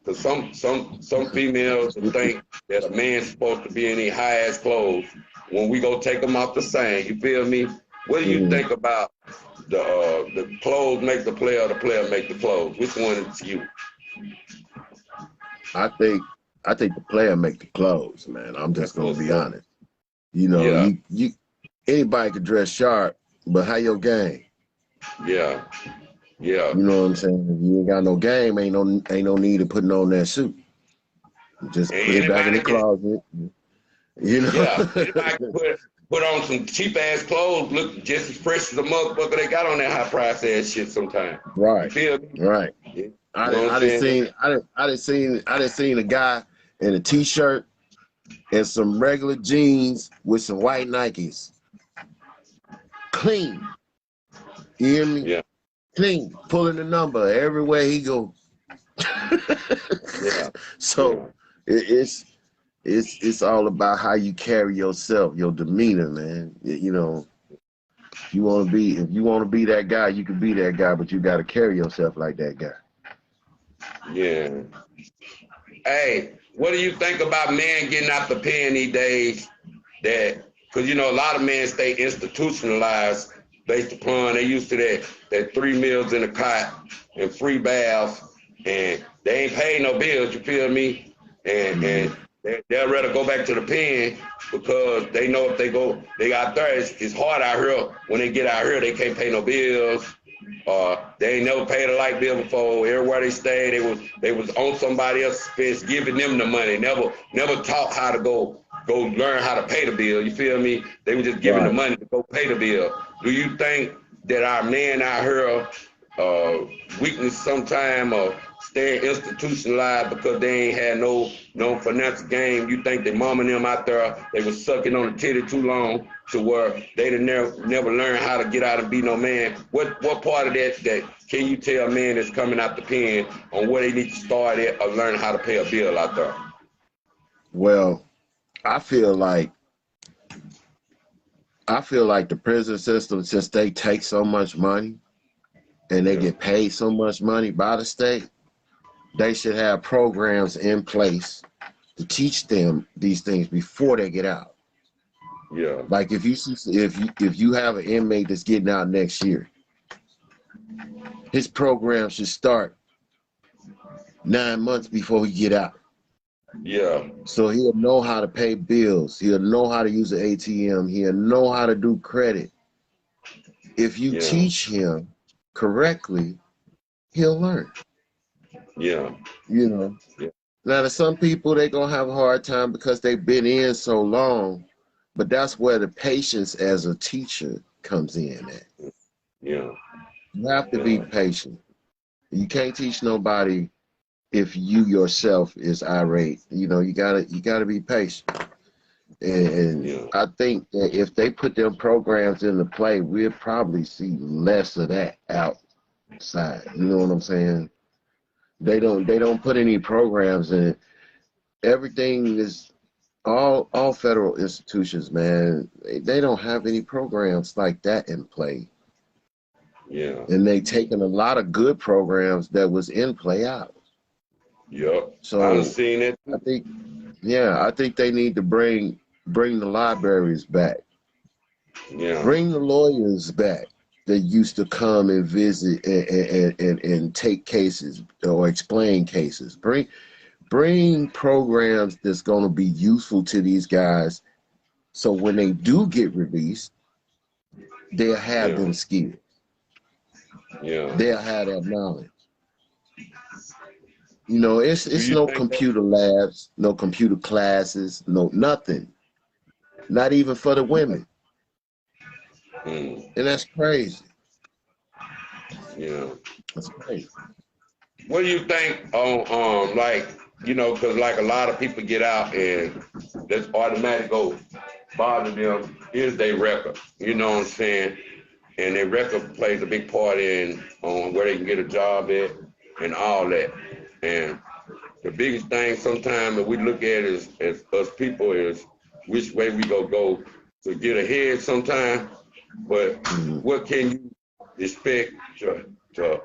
because some females think that a man's supposed to be in these high ass clothes when we go take them off the same. You feel me? What do you hmm think about the clothes make the player or the player make the clothes? Which one is you? I think the player make the clothes, man. I'm just That's gonna what's be up. honest. Yeah, You anybody could dress sharp, but how your game? yeah, yeah. You know what I'm saying? If you ain't got no game, ain't no need of putting on that suit. Just And put it back in the anybody can closet. You know. Yeah, anybody can put on some cheap ass clothes, look just as fresh as the motherfucker they got on that high price ass shit sometimes. You Right, feel me? right. Yeah. I You didn't know what I'm I didn't saying? seen I didn't seen a guy in a t-shirt and some regular jeans with some white Nikes. Clean. You hear me? Yeah, Clean. Pulling the number everywhere he go. yeah, So yeah. it's all about how you carry yourself, your demeanor, man. If you want to be that guy, you can be that guy, but you got to carry yourself like that guy. Yeah. Hey, what do you think about men getting out the pen these days that Because, you know, a lot of men stay institutionalized based upon they used to that 3 meals in a cot and free baths, and they ain't paid no bills, you feel me? And they'll rather go back to the pen because they know if they got there, it's hard out here. When they get out here, they can't pay no bills. They ain't never paid a light bill before. Everywhere they stayed, they was on somebody else's expense, giving them the money. Never taught how to go learn how to pay the bill. You feel me? They were just giving the money to go pay the bill. Do you think that our men out here weakness sometime or staying institutionalized because they ain't had no financial gain? You think that mama and them out there, they was sucking on the titty too long to where they didn't never learn how to get out and be no man? What part of that can you tell men that's coming out the pen on where they need to start at or learn how to pay a bill out there? Well, I feel like the prison system, since they take so much money and they get paid so much money by the state, they should have programs in place to teach them these things before they get out. Yeah. Like if you have an inmate that's getting out next year, his program should start 9 months before he get out. Yeah. So he'll know how to pay bills. He'll know how to use the ATM. He'll know how to do credit. If you teach him correctly, he'll learn. Yeah. You know. Yeah. Now, to some people, they're going to have a hard time because they've been in so long, but that's where the patience as a teacher comes in at. Yeah. You have to be patient. You can't teach nobody if you yourself is irate. You know, you gotta be patient. And I think that if they put them programs into play, we'll probably see less of that outside. You know what I'm saying? They don't put any programs in. Everything is all federal institutions, man. They don't have any programs like that in play. Yeah. And they taken a lot of good programs that was in play out. Yep. So I've seen it. I think they need to bring the libraries back. Yeah. Bring the lawyers back that used to come and visit and take cases or explain cases. Bring programs that's going to be useful to these guys, so when they do get released, they'll have them skills. Yeah. They'll have that knowledge. You know, it's no computer labs, no computer classes, no nothing. Not even for the women. And that's crazy. Yeah. That's crazy. What do you think on like, you know, because like a lot of people get out and that's automatic go bother them is their record. You know what I'm saying? And their record plays a big part in on where they can get a job at and all that. And the biggest thing sometimes that we look at as us people is which way we go to get ahead sometimes. But what can you expect to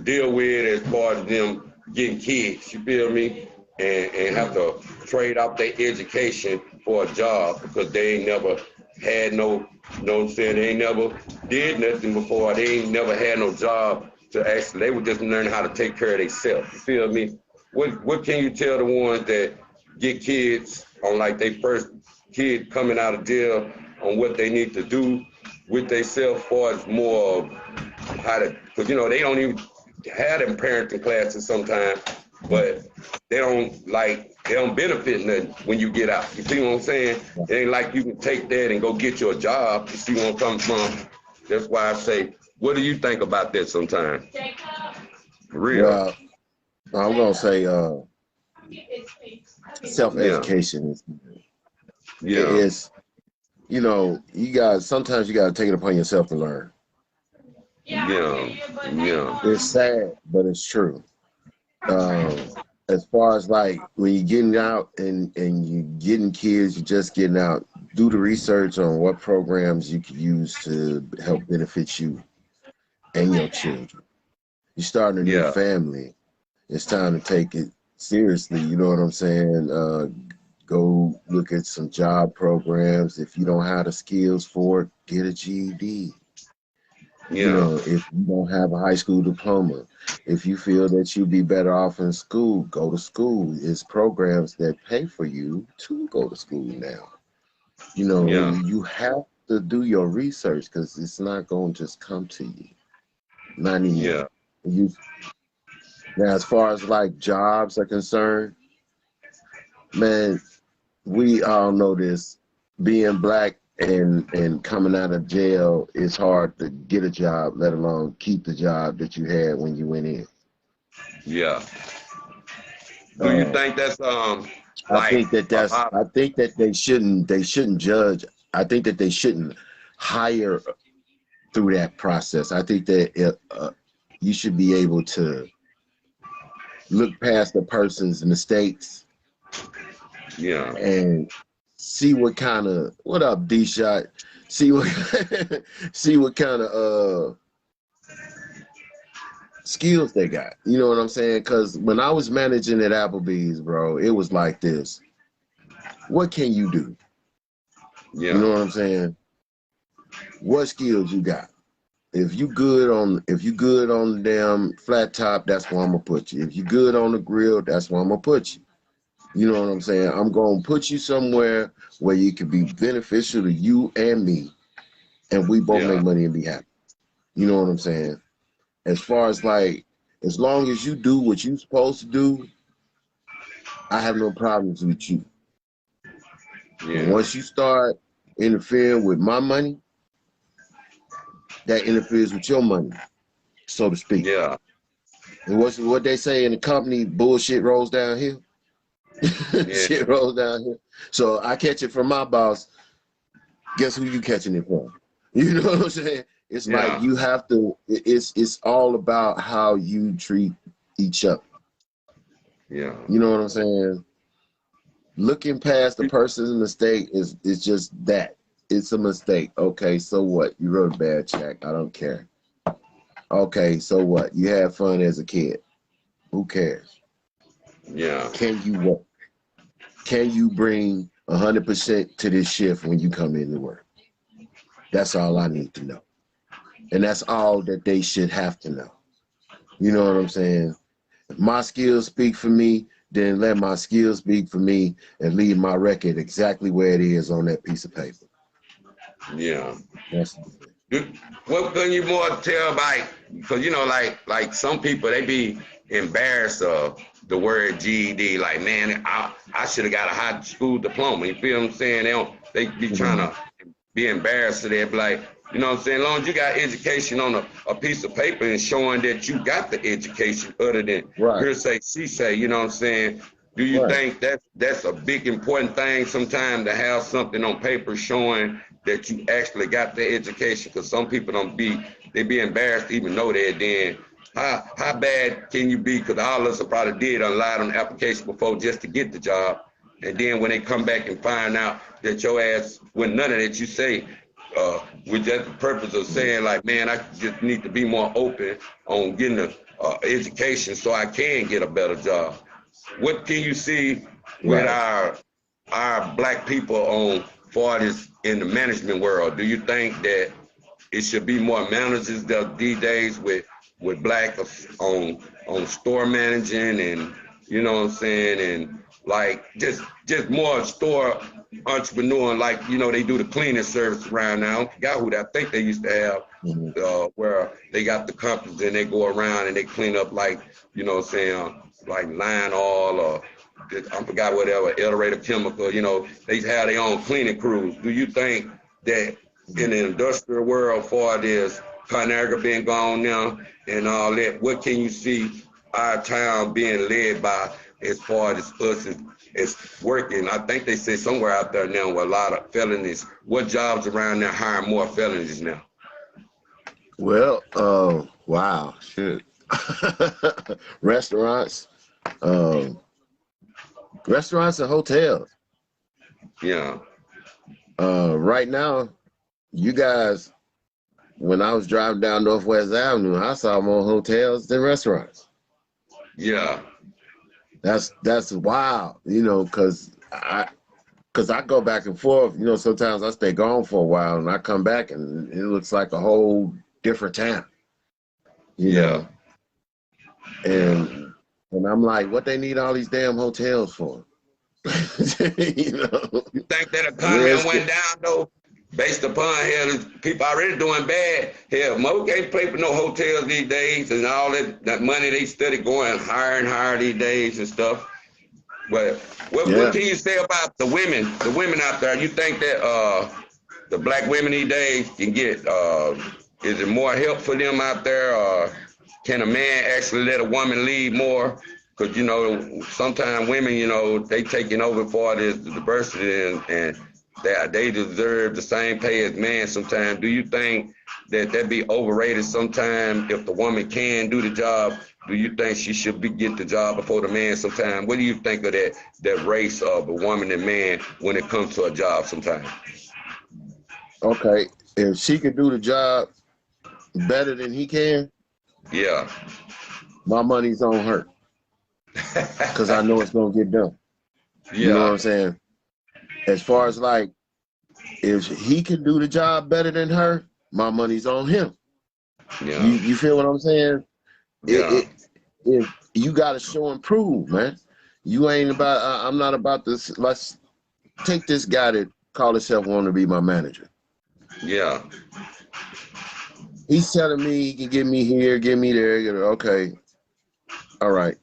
deal with as far as them getting kids, you feel me? And have to trade out their education for a job because they ain't never had no, you know what I'm saying? They ain't never did nothing before. They ain't never had no job to actually, they were just learning how to take care of themselves, you feel me? What can you tell the ones that get kids on like their first kid coming out of jail on what they need to do with themselves as far as more of how to, because you know, they don't even have them parenting classes sometimes, but they don't benefit nothing when you get out. You see what I'm saying? It ain't like you can take that and go get you a job. You see where I'm coming from? That's why I say, what do you think about that sometimes? For real. Well, I'm gonna say self-education is you know, sometimes you gotta take it upon yourself to learn. Yeah. It's sad, but it's true. As far as like when you're getting out and you're getting kids, you're just getting out, do the research on what programs you can use to help benefit you and your children. You're starting a new family. It's time to take it seriously. You know what I'm saying? Go look at some job programs. If you don't have the skills for it, get a GED. You Yeah. know, if you don't have a high school diploma, if you feel that you'd be better off in school, go to school. It's programs that pay for you to go to school now. You know, Yeah. you have to do your research because it's not going to just come to you. Not Yeah. anymore. You Now, as far as like jobs are concerned, man, we all know this. Being black and coming out of jail, it's hard to get a job, let alone keep the job that you had when you went in. Yeah. Do you Uh, think that's I like think that a that's. lot? I think that they shouldn't judge. I think that they shouldn't hire through that process. I think that you should be able to look past the person's mistakes Yeah. and see what kind of what up D shot. See what see what kind of skills they got. You know what I'm saying? Because when I was managing at Applebee's, bro, it was like this. What can you do? You know Yeah. what I'm saying? What skills you got? If you good on the damn flat top, that's where I'm gonna put you. If you good on the grill, that's where I'm gonna put you. You know what I'm saying? I'm gonna put you somewhere where you can be beneficial to you and me, and we both make Yeah. money and be happy. You know what I'm saying? As far as like, as long as you do what you're supposed to do, I have no problems with you. But Yeah. once you start interfering with my money, that interferes with your money, so to speak. Yeah. And what's what they say in the company, bullshit rolls downhill. Yeah. Shit rolls downhill. So I catch it from my boss. Guess who you catching it from? You know what I'm saying? It's like Yeah. you have to. It's all about how you treat each other. Yeah. You know what I'm saying? Looking past the person's mistake is just that. It's a mistake. Okay, so what? You wrote a bad check. I don't care. Okay, so what? You had fun as a kid. Who cares? Yeah. Can you work? Can you bring 100% to this shift when you come into work? That's all I need to know. And that's all that they should have to know. You know what I'm saying? If my skills speak for me, then let my skills speak for me and leave my record exactly where it is on that piece of paper. Yeah. That's Do- What can you more tell like because you know like some people they be embarrassed of the word GED like man I should have got a high school diploma, you feel what I'm saying? They be trying Mhm. to be embarrassed of that, like you know what I'm saying, as long as you got education on a piece of paper and showing that you got the education other than Right, hearsay she say, you know what I'm saying? Do you right. think that's a big important thing sometimes to have something on paper showing that you actually got the education? Because some people they be embarrassed to even know that. Then how bad can you be? Because all of us probably did lied on the application before just to get the job, and then when they come back and find out that your ass with none of that you say, with just the purpose of saying like, man, I just need to be more open on getting the education so I can get a better job. What can you see with Right. our black people on for this in the management world? Do you think that it should be more managers these days with black on store managing and you know what I'm saying, and like just more store entrepreneur, and like you know they do the cleaning service around now. I forgot who that I think they used to have Mhm. where they got the companies and they go around and they clean up like you know what I'm saying, like line oil or I forgot whatever iterative chemical. You know they have their own cleaning crews. Do you think that in the industrial world for this ConAgra being gone now and all that, what can you see our town being led by as far as us as working? I think they say somewhere out there now with a lot of felonies. What jobs around there hiring more felonies now? Well, wow, shit. Restaurants, um, restaurants and hotels. Yeah, Right now, you guys, when I was driving down Northwest Avenue, I saw more hotels than restaurants. yeah, That's wild, you know, because Because I go back and forth, you know, sometimes I stay gone for a while and I come back and it looks like a whole different town, you know. And I'm like, what they need all these damn hotels for? You know, You think that economy where's went down though, based upon hell, people already doing bad. Hell, most can't pay for no hotels these days, and all that money they steady going higher and higher these days and stuff. But what can you say about the women out there? You think that the black women these days can get is it more help for them out there, or can a man actually let a woman lead more? Because, you know, sometimes women, you know, they taking over for this diversity and they deserve the same pay as men sometimes. Do you think that be overrated sometimes? If the woman can do the job, do you think she should get the job before the man sometimes? What do you think of that race of a woman and man when it comes to a job sometimes? Okay, if she can do the job better than he can, yeah, my money's on her. Because I know it's going to get done. You know what I'm saying? As far as like, if he can do the job better than her, my money's on him. Yeah. You feel what I'm saying? Yeah. If you got to show and prove, man. You ain't about, I'm not about this. Let's take this guy that called himself wanting to be my manager. Yeah. He's telling me he can get me here, get me there. Okay. All right.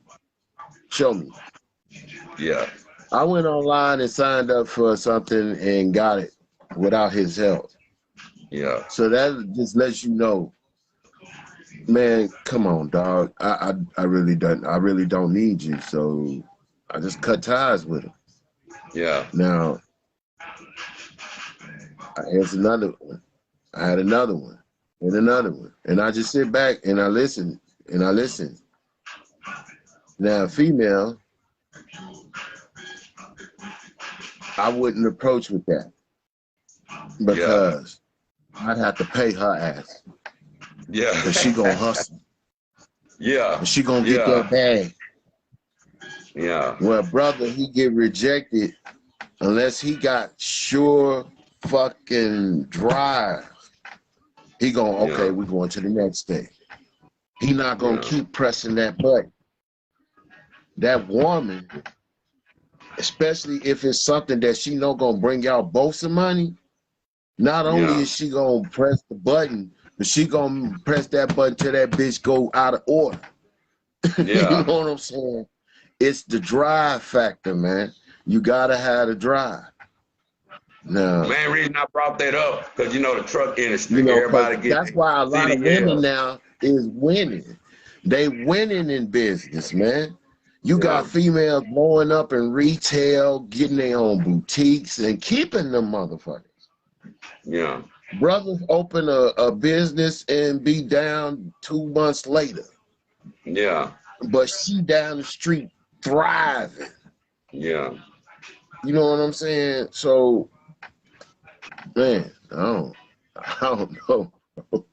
Show me. Yeah. I went online and signed up for something and got it without his help. Yeah. So that just lets you know, man, come on, dog. I really don't need you. So I just cut ties with him. Yeah. Now, here's another one. I had another one and another one. And I just sit back and I listen and I listen. Now, female, I wouldn't approach with that because I'd have to pay her ass. Yeah. Because she gonna hustle. Yeah. And she gonna get that bag. Yeah. Well, brother, he get rejected unless he got sure fucking drive. He gonna, okay, we going to the next day. He not gonna keep pressing that button. That woman, especially if it's something that she know gonna bring y'all both some money, not only is she gonna press the button, but she gonna press that button till that bitch go out of order. Yeah. You know what I'm saying? It's the drive factor, man. You gotta have the drive. No. Main reason I brought that up, because you know the truck industry, You know, everybody gets. that's why a lot of women now is winning. They winning in business, man. You got females blowing up in retail, getting their own boutiques and keeping them motherfuckers. Yeah. Brothers open a business and be down 2 months later. Yeah. But she down the street thriving. Yeah. You know what I'm saying? So, man, I don't know. Do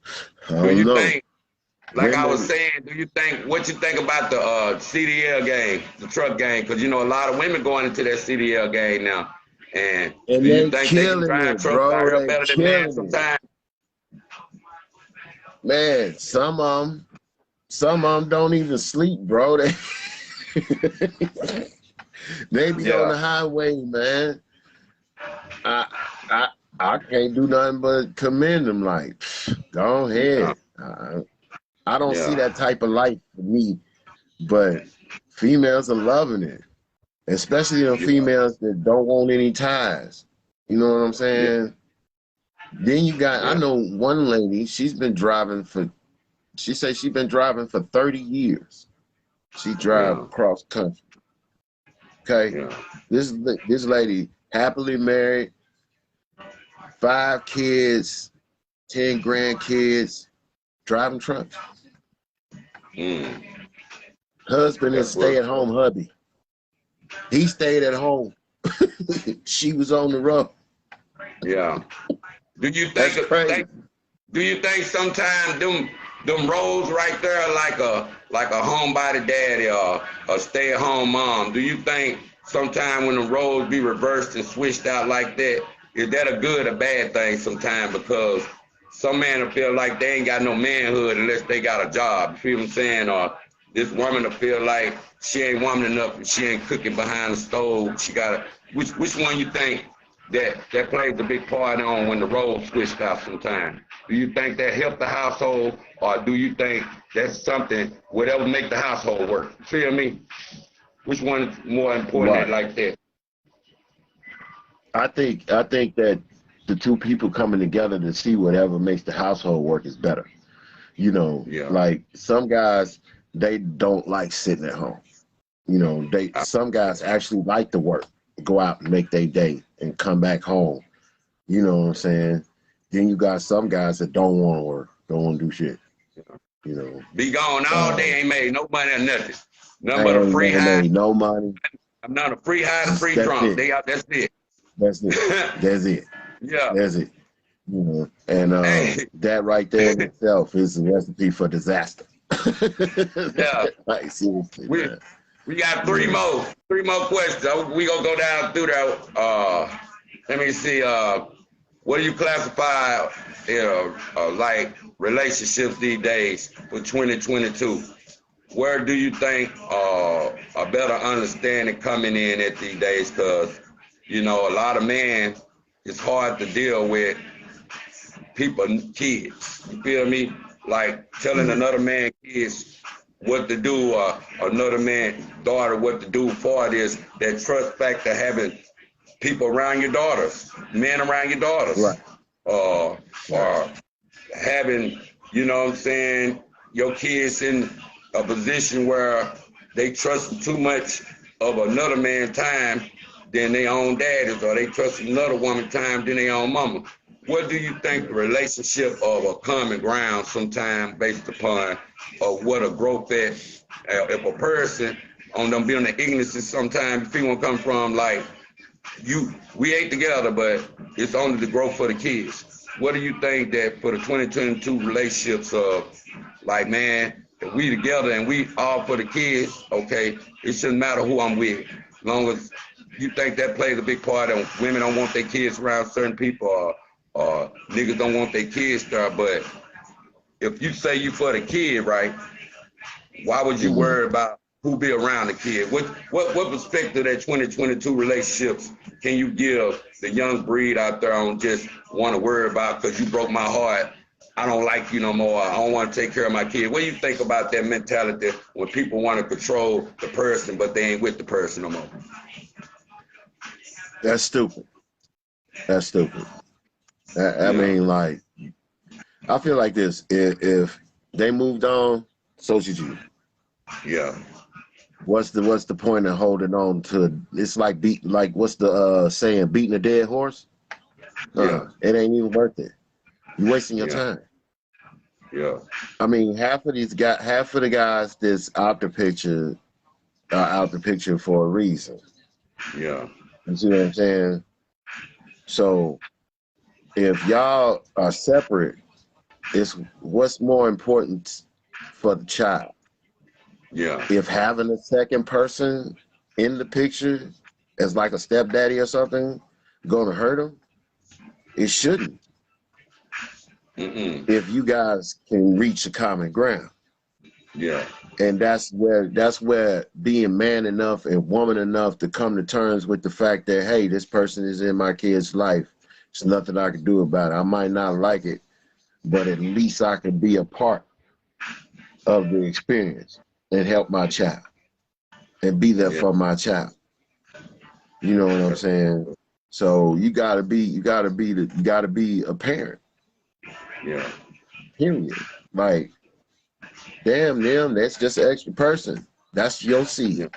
you think, like I was saying, what you think about the CDL game, the truck game? Because, you know, a lot of women going into that CDL game now. And do you think they can drive trucks out here better than men sometimes? Man, some of them don't even sleep, bro. They be on the highway, man. I can't do nothing but commend them. Like, go ahead. I don't see that type of life for me, but females are loving it, especially the females that don't want any ties. You know what I'm saying? Then you got, I know one lady, she's been driving for 30 years. She drive across country. Okay, this lady happily married, 5 kids, 10 grandkids, driving trucks. Husband is stay-at-home hubby. He stayed at home. She was on the road. Yeah. Do you think sometimes them roles right there like a homebody daddy or a stay-at-home mom? Do you think sometime when the roles be reversed and switched out like that, is that a good or bad thing sometime? Because some men will feel like they ain't got no manhood unless they got a job. You feel what I'm saying? Or this woman will feel like she ain't woman enough and she ain't cooking behind the stove. She got which one you think that plays a big part on when the roles switched out sometime? Do you think that helped the household, or do you think that's something whatever make the household work? You feel me? Which one is more important Right. like that? I think that the two people coming together to see whatever makes the household work is better. You know, Yeah. like some guys, they don't like sitting at home. You know, some guys actually like to work, go out and make their day and come back home. You know what I'm saying? Then you got some guys that don't want to work, don't want to do shit. You know, Be gone all day, ain't made no money or nothing. Nothing I but a ain't free never high. made no money. I'm not a free high and free That's drunk. it. They out, that's it. That's it. That's it. Yeah. That's it. You know, and Hey. that right there in itself is a recipe for disaster. Yeah. Like seriously, man. We got three more questions. We gonna go down through that. Let me see. What do you classify, like relationships these days for 2022? Where do you think a better understanding coming in at these days? Because a lot of men, it's hard to deal with people, kids. You feel me? Like telling another man kids what to do, or another man daughter what to do for this. That trust factor, having people around your daughters, men around your daughters, Right. or having, you know what I'm saying, your kids in a position where they trust too much of another man's time than their own daddies, or they trust another woman's time than their own mama. What do you think the relationship of a common ground sometime based upon what a growth is? If a person on them being the ignorance sometimes, if you come from like, we ate together, but it's only the growth for the kids. What do you think that for the 2022 relationships of, like, man, if we together and we all for the kids, okay, it shouldn't matter who I'm with, as long as you think that plays a big part of women don't want their kids around certain people, or niggas don't want their kids there. But if you say you for the kid, right, why would you worry about who be around the kid? What perspective that 2022 relationships can you give the young breed out there on just want to worry about because you broke my heart, I don't like you no more, I don't want to take care of my kid? What do you think about that mentality when people want to control the person but they ain't with the person no more? That's stupid. That's stupid. I mean, like, I feel like this. If they moved on, so should you. Yeah. What's the point of holding on to? It's like what's the saying? Beating a dead horse. Yeah. It ain't even worth it. You're wasting your time. Yeah. I mean, half of the guys that's out the picture are out the picture for a reason. Yeah. You see what I'm saying? So if y'all are separate, it's what's more important for the child. Yeah. If having a second person in the picture as like a stepdaddy or something gonna hurt him, it shouldn't. If you guys can reach a common ground. Yeah. And that's where being man enough and woman enough to come to terms with the fact that, hey, this person is in my kid's life. There's nothing I can do about it. I might not like it, but at least I can be a part of the experience and help my child and be there for my child. You know what I'm saying? So you gotta be a parent. Yeah. Period. Like, damn them, that's just an extra person. That's your seed.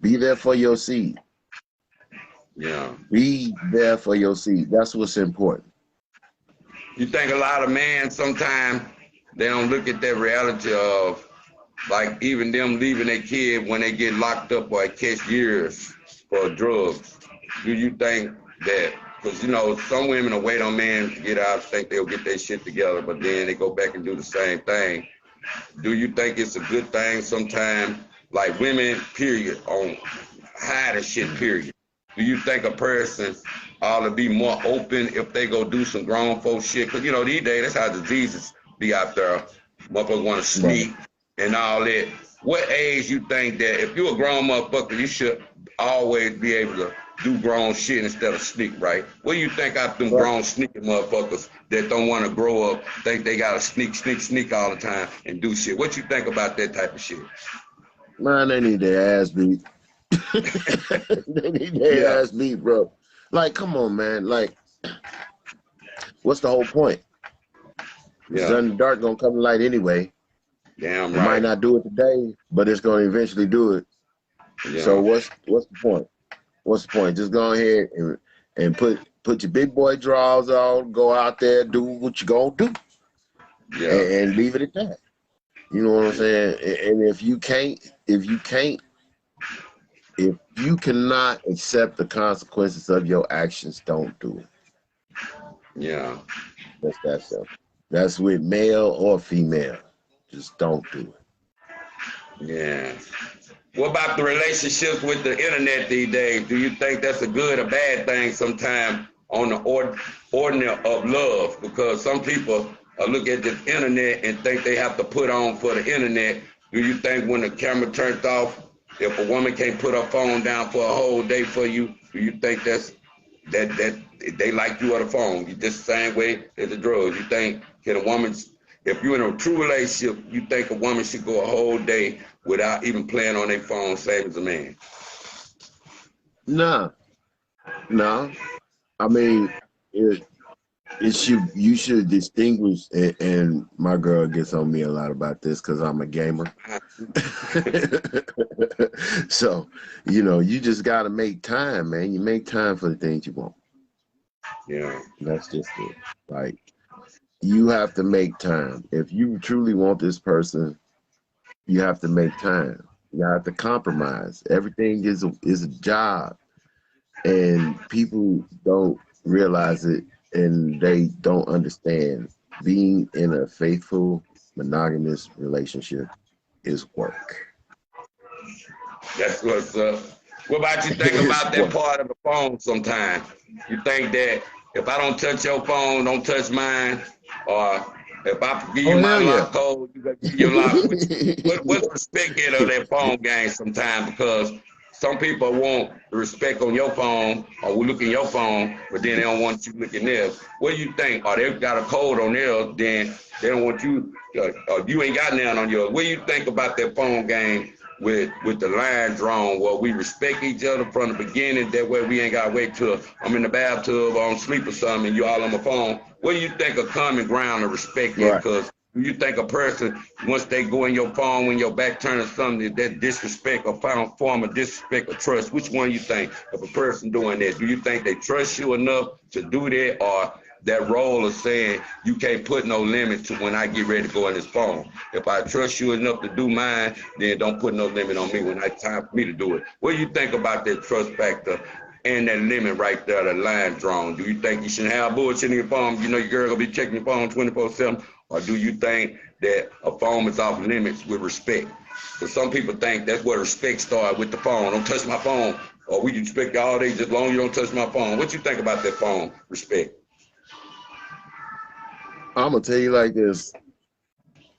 Be there for your seed. Yeah. Be there for your seed. That's what's important. You think a lot of men sometimes they don't look at that reality of, like, even them leaving their kid when they get locked up or catch years for drugs? Do you think that, because some women will wait on men to get out, think they'll get their shit together, but then they go back and do the same thing? Do you think it's a good thing sometimes, like women, period, on hide the shit, period. Do you think a person ought to be more open if they go do some grown folk shit? Because, you know, these days, that's how diseases be out there. Motherfuckers want to sneak and all that. What age you think that if you're a grown motherfucker, you should always be able to do grown shit instead of sneak, right? What do you think out them grown sneaking motherfuckers that don't want to grow up, think they got to sneak all the time and do shit? What you think about that type of shit? Man, they need their ass beat. They need their ass beat, bro. Like, come on, man. Like, what's the whole point? The sun and the dark gonna come to light anyway. Damn right. It might not do it today, but it's gonna eventually do it. Yeah. So what's the point? What's the point? Just go ahead and put your big boy drawers on, go out there, do what you gonna do. Yeah. And leave it at that. You know what I'm saying? And if you cannot accept the consequences of your actions, don't do it. Yeah. That's that simple. That's with male or female. Just don't do it. Yeah. What about the relationships with the internet these days? Do you think that's a good or bad thing sometimes on the ordinary of love? Because some people look at the internet and think they have to put on for the internet. Do you think when the camera turns off, if a woman can't put her phone down for a whole day for you, do you think that they like you on the phone? You just the same way as the drugs. You think can a woman, if you're in a true relationship, you think a woman should go a whole day without even playing on their phone, same as a man? No. I mean, you should distinguish, and my girl gets on me a lot about this because I'm a gamer. So, you know, you just got to make time, man. You make time for the things you want. Yeah. That's just it. Like, you have to make time. If you truly want this person, you have to make time. You have to compromise. Everything is a job. And people don't realize it, and they don't understand. Being in a faithful, monogamous relationship is work. That's what's up. What about you think about that part of the phone sometimes? You think that if I don't touch your phone, don't touch mine, or if I give you my lock code, you got to give your lock. What's respect get of that phone game sometimes? Because some people want the respect on your phone or we look in your phone, but then they don't want you looking theirs. What do you think? Or they got a code on theirs, then they don't want you, or you ain't got nothing on yours. What do you think about that phone game with the line drawn where we respect each other from the beginning? That way we ain't got to wait till I'm in the bathtub or I'm sleep or something and you all on my phone. What do you think a common ground of respect is? Because do you think a person, once they go in your phone, when your back turns something, that disrespect or form of disrespect or trust? Which one you think of a person doing that? Do you think they trust you enough to do that, or that role of saying you can't put no limit to when I get ready to go in this phone? If I trust you enough to do mine, then don't put no limit on me when it's time for me to do it. What do you think about that trust factor and that limit right there, the line drawn? Do you think you shouldn't have bullshit in your phone? You know your girl gonna be checking your phone 24/7. Or do you think that a phone is off limits with respect? Because some people think that's where respect starts, with the phone. Don't touch my phone. Or we can respect you all day just as long as you don't touch my phone. What you think about that phone respect? I'm going to tell you like this.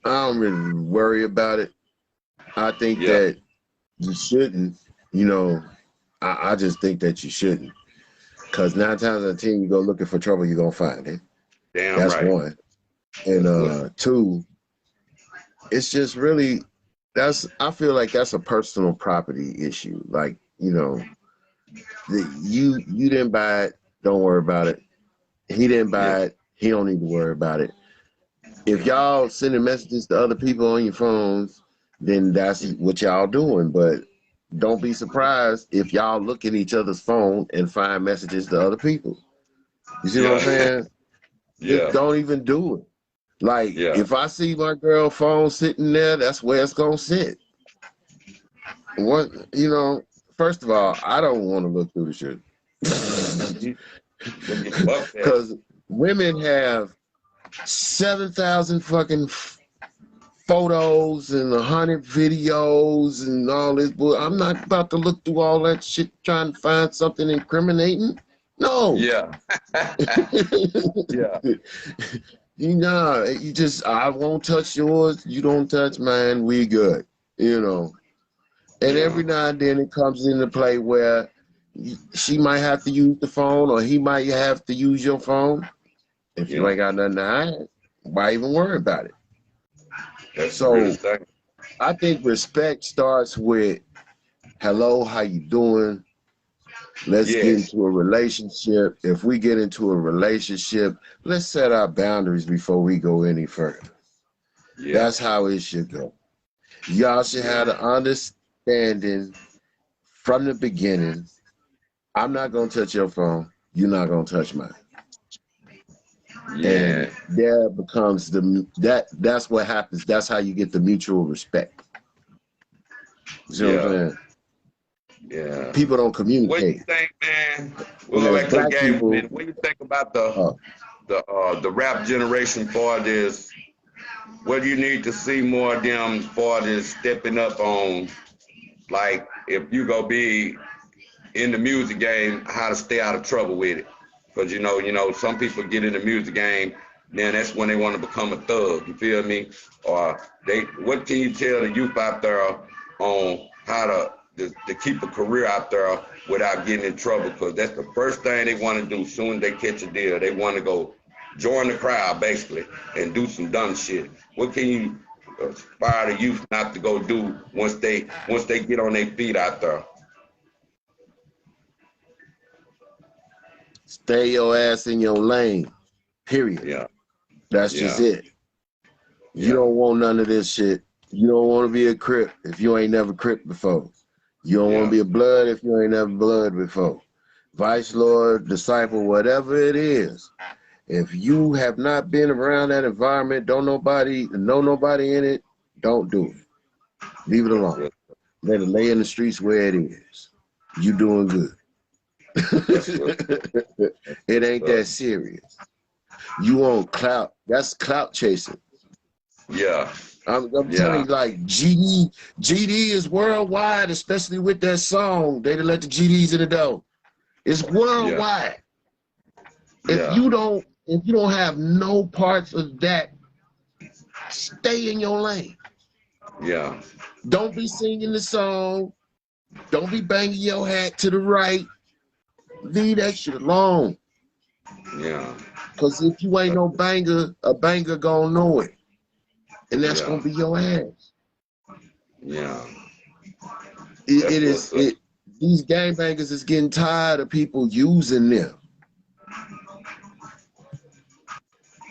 I don't really worry about it. I think that you shouldn't. You know, I just think that you shouldn't. Because 9 times out of 10, you go looking for trouble, you're going to find it. Damn that's right. One. And 2, it's just really, I feel like that's a personal property issue. Like, you know, you didn't buy it, don't worry about it. He didn't buy it, he don't need to worry about it. If y'all sending messages to other people on your phones, then that's what y'all doing. But don't be surprised if y'all look at each other's phone and find messages to other people. You see what I'm saying? Just don't even do it. Like, if I see my girl phone sitting there, that's where it's gonna sit. What, you know, first of all, I don't want to look through the shit. Because women have 7,000 fucking photos and 100 videos and all this, but I'm not about to look through all that shit trying to find something incriminating. No. Yeah. Yeah. You know, you just, I won't touch yours, you don't touch mine, we good, you know. And every now and then it comes into play where she might have to use the phone or he might have to use your phone. If you ain't got nothing to hide, why even worry about it? That's So really thing. I think respect starts with, hello, how you doing? Let's get into a relationship. If we get into a relationship, let's set our boundaries before we go any further. That's how it should go. Y'all should have the understanding from the beginning. I'm not gonna touch your phone. You're not gonna touch mine. And there becomes that's what happens. That's how you get the mutual respect. You see what I'm saying? Yeah. People don't communicate. What do you think, man? Well, Well, black people, what do you think about the rap generation for this? What do you need to see more of them for this stepping up on, like, if you go be in the music game, how to stay out of trouble with it? Because you know, some people get in the music game, then that's when they want to become a thug. You feel me? Or what can you tell the youth out there on how to keep a career out there without getting in trouble? Because that's the first thing they want to do soon as they catch a deal. They want to go join the crowd, basically, and do some dumb shit. What can you inspire the youth not to go do once they get on their feet out there? Stay your ass in your lane, period. Yeah. That's just it. You don't want none of this shit. You don't want to be a Crip if you ain't never Crip before. You don't want to be a Blood if you ain't never Blood before. Vice Lord, disciple, whatever it is. If you have not been around that environment, know nobody in it, don't do it. Leave it alone. Let it lay in the streets where it is. You doing good. It ain't that serious. You want clout. That's clout chasing. Yeah. I'm telling you, like, GD is worldwide, especially with that song. They done let the GDs in the door. It's worldwide. If you don't have no parts of that, stay in your lane. Yeah. Don't be singing the song. Don't be banging your hat to the right. Leave that shit alone. Yeah. Because if you ain't no banger, a banger gonna know it. And that's gonna be your ass. Yeah. These gangbangers is getting tired of people using them.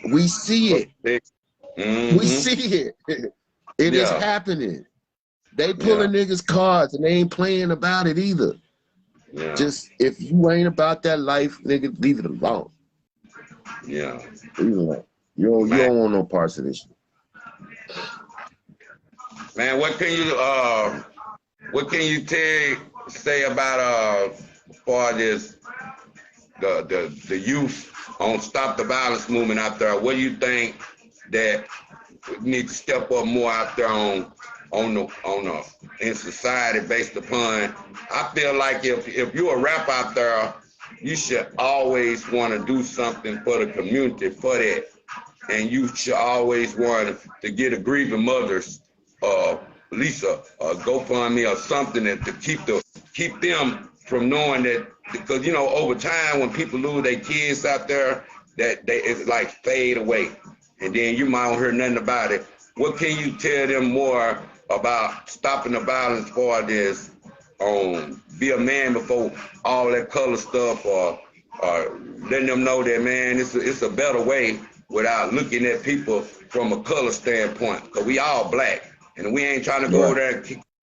We see it. We see it. It is happening. They pulling niggas' cards and they ain't playing about it either. Yeah. Just, if you ain't about that life, nigga, leave it alone. Yeah. Leave it alone. You don't want no parts of this shit. Man, what can you say about for this the youth on Stop the Violence movement out there? What do you think that we need to step up more out there in society based upon? I feel like if you're a rap out there, you should always want to do something for the community for that, and you should always want to get a grieving mothers Lisa, GoFundMe or something to keep them from knowing that, because over time when people lose their kids out there, that it's like fade away, and then you might not hear nothing about it. What can you tell them more about stopping the violence for this? Be a man before all that color stuff, or letting them know that, man, it's a better way without looking at people from a color standpoint, because we all black. And we ain't trying to go over there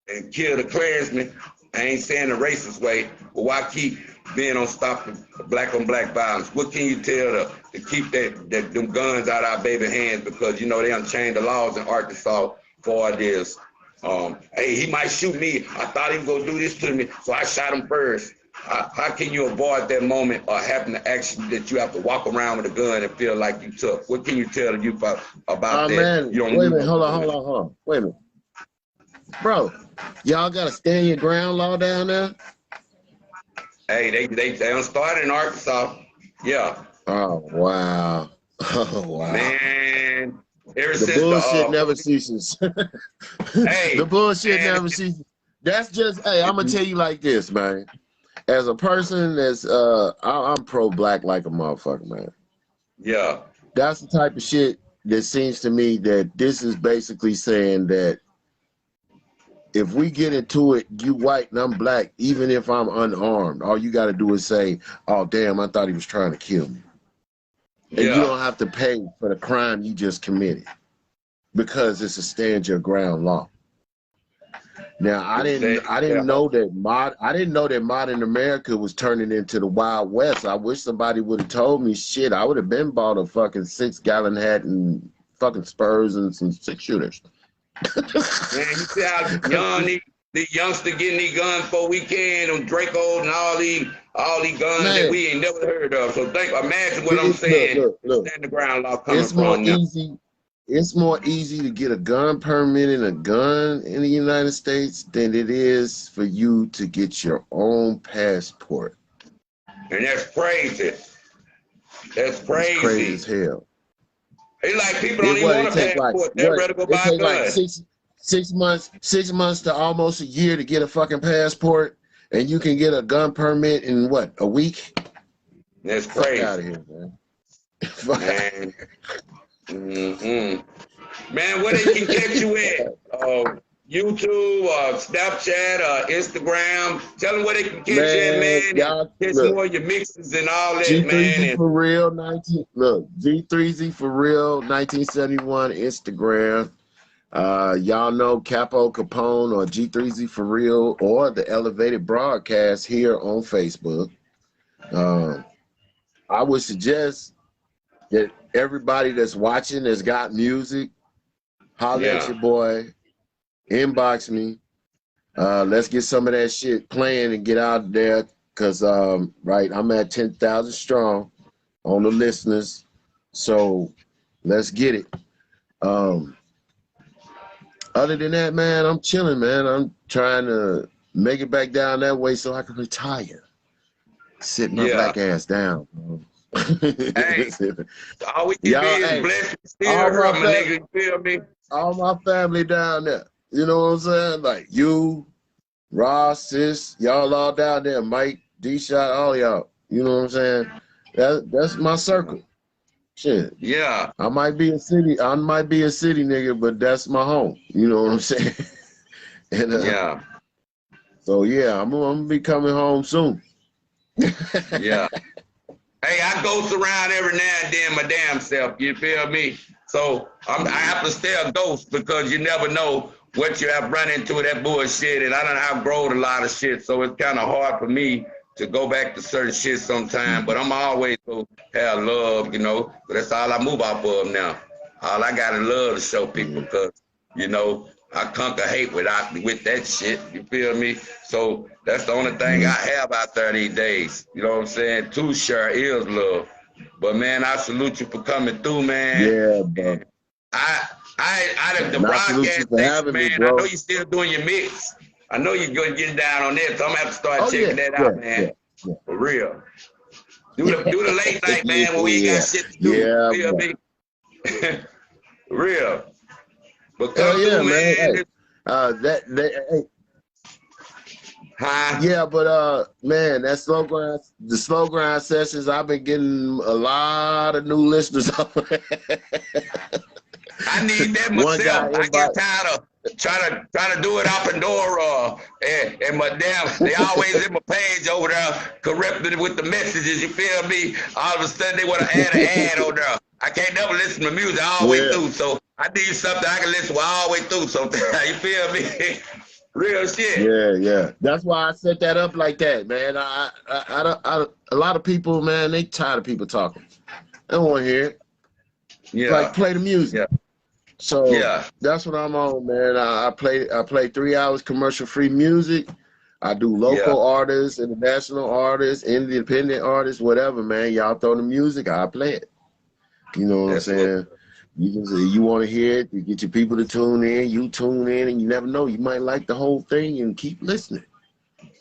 and kill the Klansmen. I ain't saying the racist way, but why keep being on stop the black on black violence? What can you tell to keep them guns out of our baby hands? Because, they unchained the laws in Arkansas for this. Hey, he might shoot me. I thought he was going to do this to me, so I shot him first. how can you avoid that moment or having the action that you have to walk around with a gun and feel like you took? What can you tell the youth about that? Man, You don't wait a need minute, no hold gun. on. Wait a minute. Bro, y'all got to stand your ground law down there? Hey, they don't start in Arkansas. Yeah. Oh, wow. Oh, wow. Man, ever The since bullshit the never ceases. The hey, bullshit man, never ceases. That's just, hey, I'm going to tell you like this, man. As a person that's, I'm pro-black like a motherfucker, man. yeah. That's the type of shit that seems to me that this is basically saying that if we get into it, you white and I'm black, even if I'm unarmed, all you got to do is say, oh, damn, I thought he was trying to kill me. And you Yeah. don't have to pay for the crime you just committed because it's a stand your ground law. Now, I didn't know that modern America was turning into the Wild West. I wish somebody would have told me shit. I would have been bought a fucking 6-gallon hat and fucking Spurs and some 6-shooters. Man, you see how young the youngster getting these guns for weekend on Dracos and all these guns Man, that we ain't never heard of. So imagine what I'm saying. Look. Stand the ground law coming It's more from now. easy. It's more easy to get a gun permit and a gun in the United States than it is for you to get your own passport. And that's crazy. That's It's crazy crazy. as hell. It's like people don't even want a passport. They're ready to go buy a It take gun. like 6 months to almost a year to get a fucking passport, and you can get a gun permit in what, a week? That's crazy. Fuck out of here, man. Man. Man, where they can catch you at? YouTube, Snapchat, Instagram. Tell them where they can catch you at, man. Y'all, Catch look, more of your mixes and all that, G3Z man. for real, G3Z for real, 1971 Instagram. Y'all know Capo Capone or G3Z for real or the Elevated Broadcast here on Facebook. I would suggest that everybody that's watching that's got music, holler at your boy, inbox me. Let's get some of that shit playing and get out there because, right, I'm at 10,000 strong on the listeners. So let's get it. Other than that, man, I'm chilling, man. I'm trying to make it back down that way so I can retire. Sit my black ass down, bro. Hey, all we can be is blessed and still hurt, my nigga. You feel me? All my family down there. You know what I'm saying? Like you, Ross, sis, y'all all down there. Mike, D-Shot, all y'all. You know what I'm saying? That's my circle. Shit. Yeah. I might be a city nigga, but that's my home. You know what I'm saying? And yeah. So yeah, I'm gonna be coming home soon. Yeah. Hey, I ghost around every now and then my damn self. You feel me? So I have to stay a ghost because you never know what you have run into with that bullshit. And I done outgrown a lot of shit. So it's kind of hard for me to go back to certain shit sometimes. But I'm always going to have love, you know. But that's all I move off of now. All I got is love to show people because, you know, I conquer hate with that shit. You feel me? So that's the only thing I have out there these days. You know what I'm saying? To share is love. But man, I salute you for coming through, man. Yeah, bro. The broadcast station, man. I know you're still doing your mix. I know you're going to get down on that, so I'm gonna have to start checking that out, man. Yeah. For real. Do the late night, man, when we ain't got shit to do. Yeah, feel me? Real. But come through, man. Hey. Yeah, but man, that the slow grind sessions, I've been getting a lot of new listeners. I need that myself. I get tired of trying to do it off and door, and my they always in my page over there corrupted with the messages. You feel me? All of a sudden they want to add an ad on there. I can't never listen to music all the way through, so I need something I can listen to all the way through. So you feel me? Real shit. Yeah. That's why I set that up like that, man. A lot of people, man, they tired of people talking. They don't want to hear it. Yeah. Like play the music. Yeah. So that's what I'm on, man. I play 3 hours commercial free music. I do Yeah, local artists, international artists, independent artists, whatever, man. Y'all throw the music, I play it. You know what I'm that's what. saying? You can say you want to hear it, you get your people to tune in, you tune in, and you never know. You might like the whole thing and keep listening.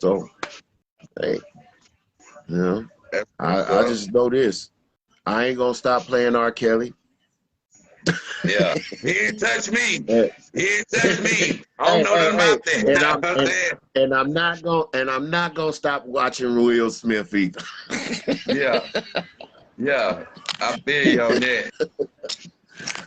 So, hey, you know, That's what's I up. just know this. I ain't gonna stop playing R. Kelly. Yeah, he ain't touch me. Hey, He ain't touch me. I don't hey, know hey, nothing hey, about that. You and know I'm what I'm saying? and I'm not gonna stop watching Will Smith either. Yeah, yeah. I feel you on that.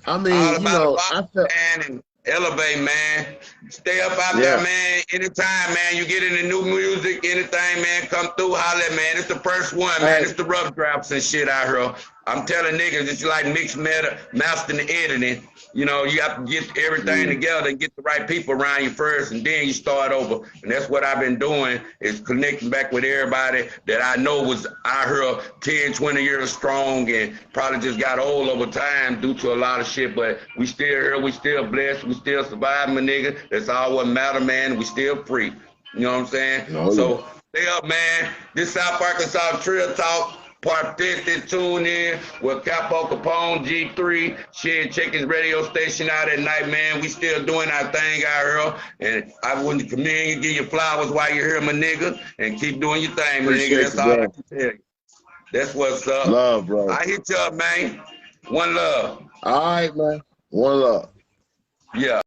I All mean, you about a know, box, I felt, man, and elevate, man. Stay up out there, yeah. man. Anytime, man, you get into new music, anything, man, come through, holler, man. It's the first one, man. Hey, It's the rough drafts and shit out here. I'm telling niggas, it's like mixed mastering and editing. You know, you have to get everything mm, together and get the right people around you first, and then you start over. And that's what I've been doing, is connecting back with everybody that I know was out here 10, 20 years strong and probably just got old over time due to a lot of shit. But we still here, we still blessed, we still surviving, my nigga. That's all what matter, man. We still free. You know what I'm saying? oh yeah. So stay up, man. This South Arkansas Trill Talk. Part 50, tune in with Capo Capone, G3. Shit, check his radio station out at night, man. We still doing our thing out here. And I want to come in and give you flowers while you're here, my nigga. And keep doing your thing, my nigga. Appreciate That's you, all I bro. can tell you. That's what's up. Love, bro. I hit you up, man. One love. All right, man. One love. Yeah.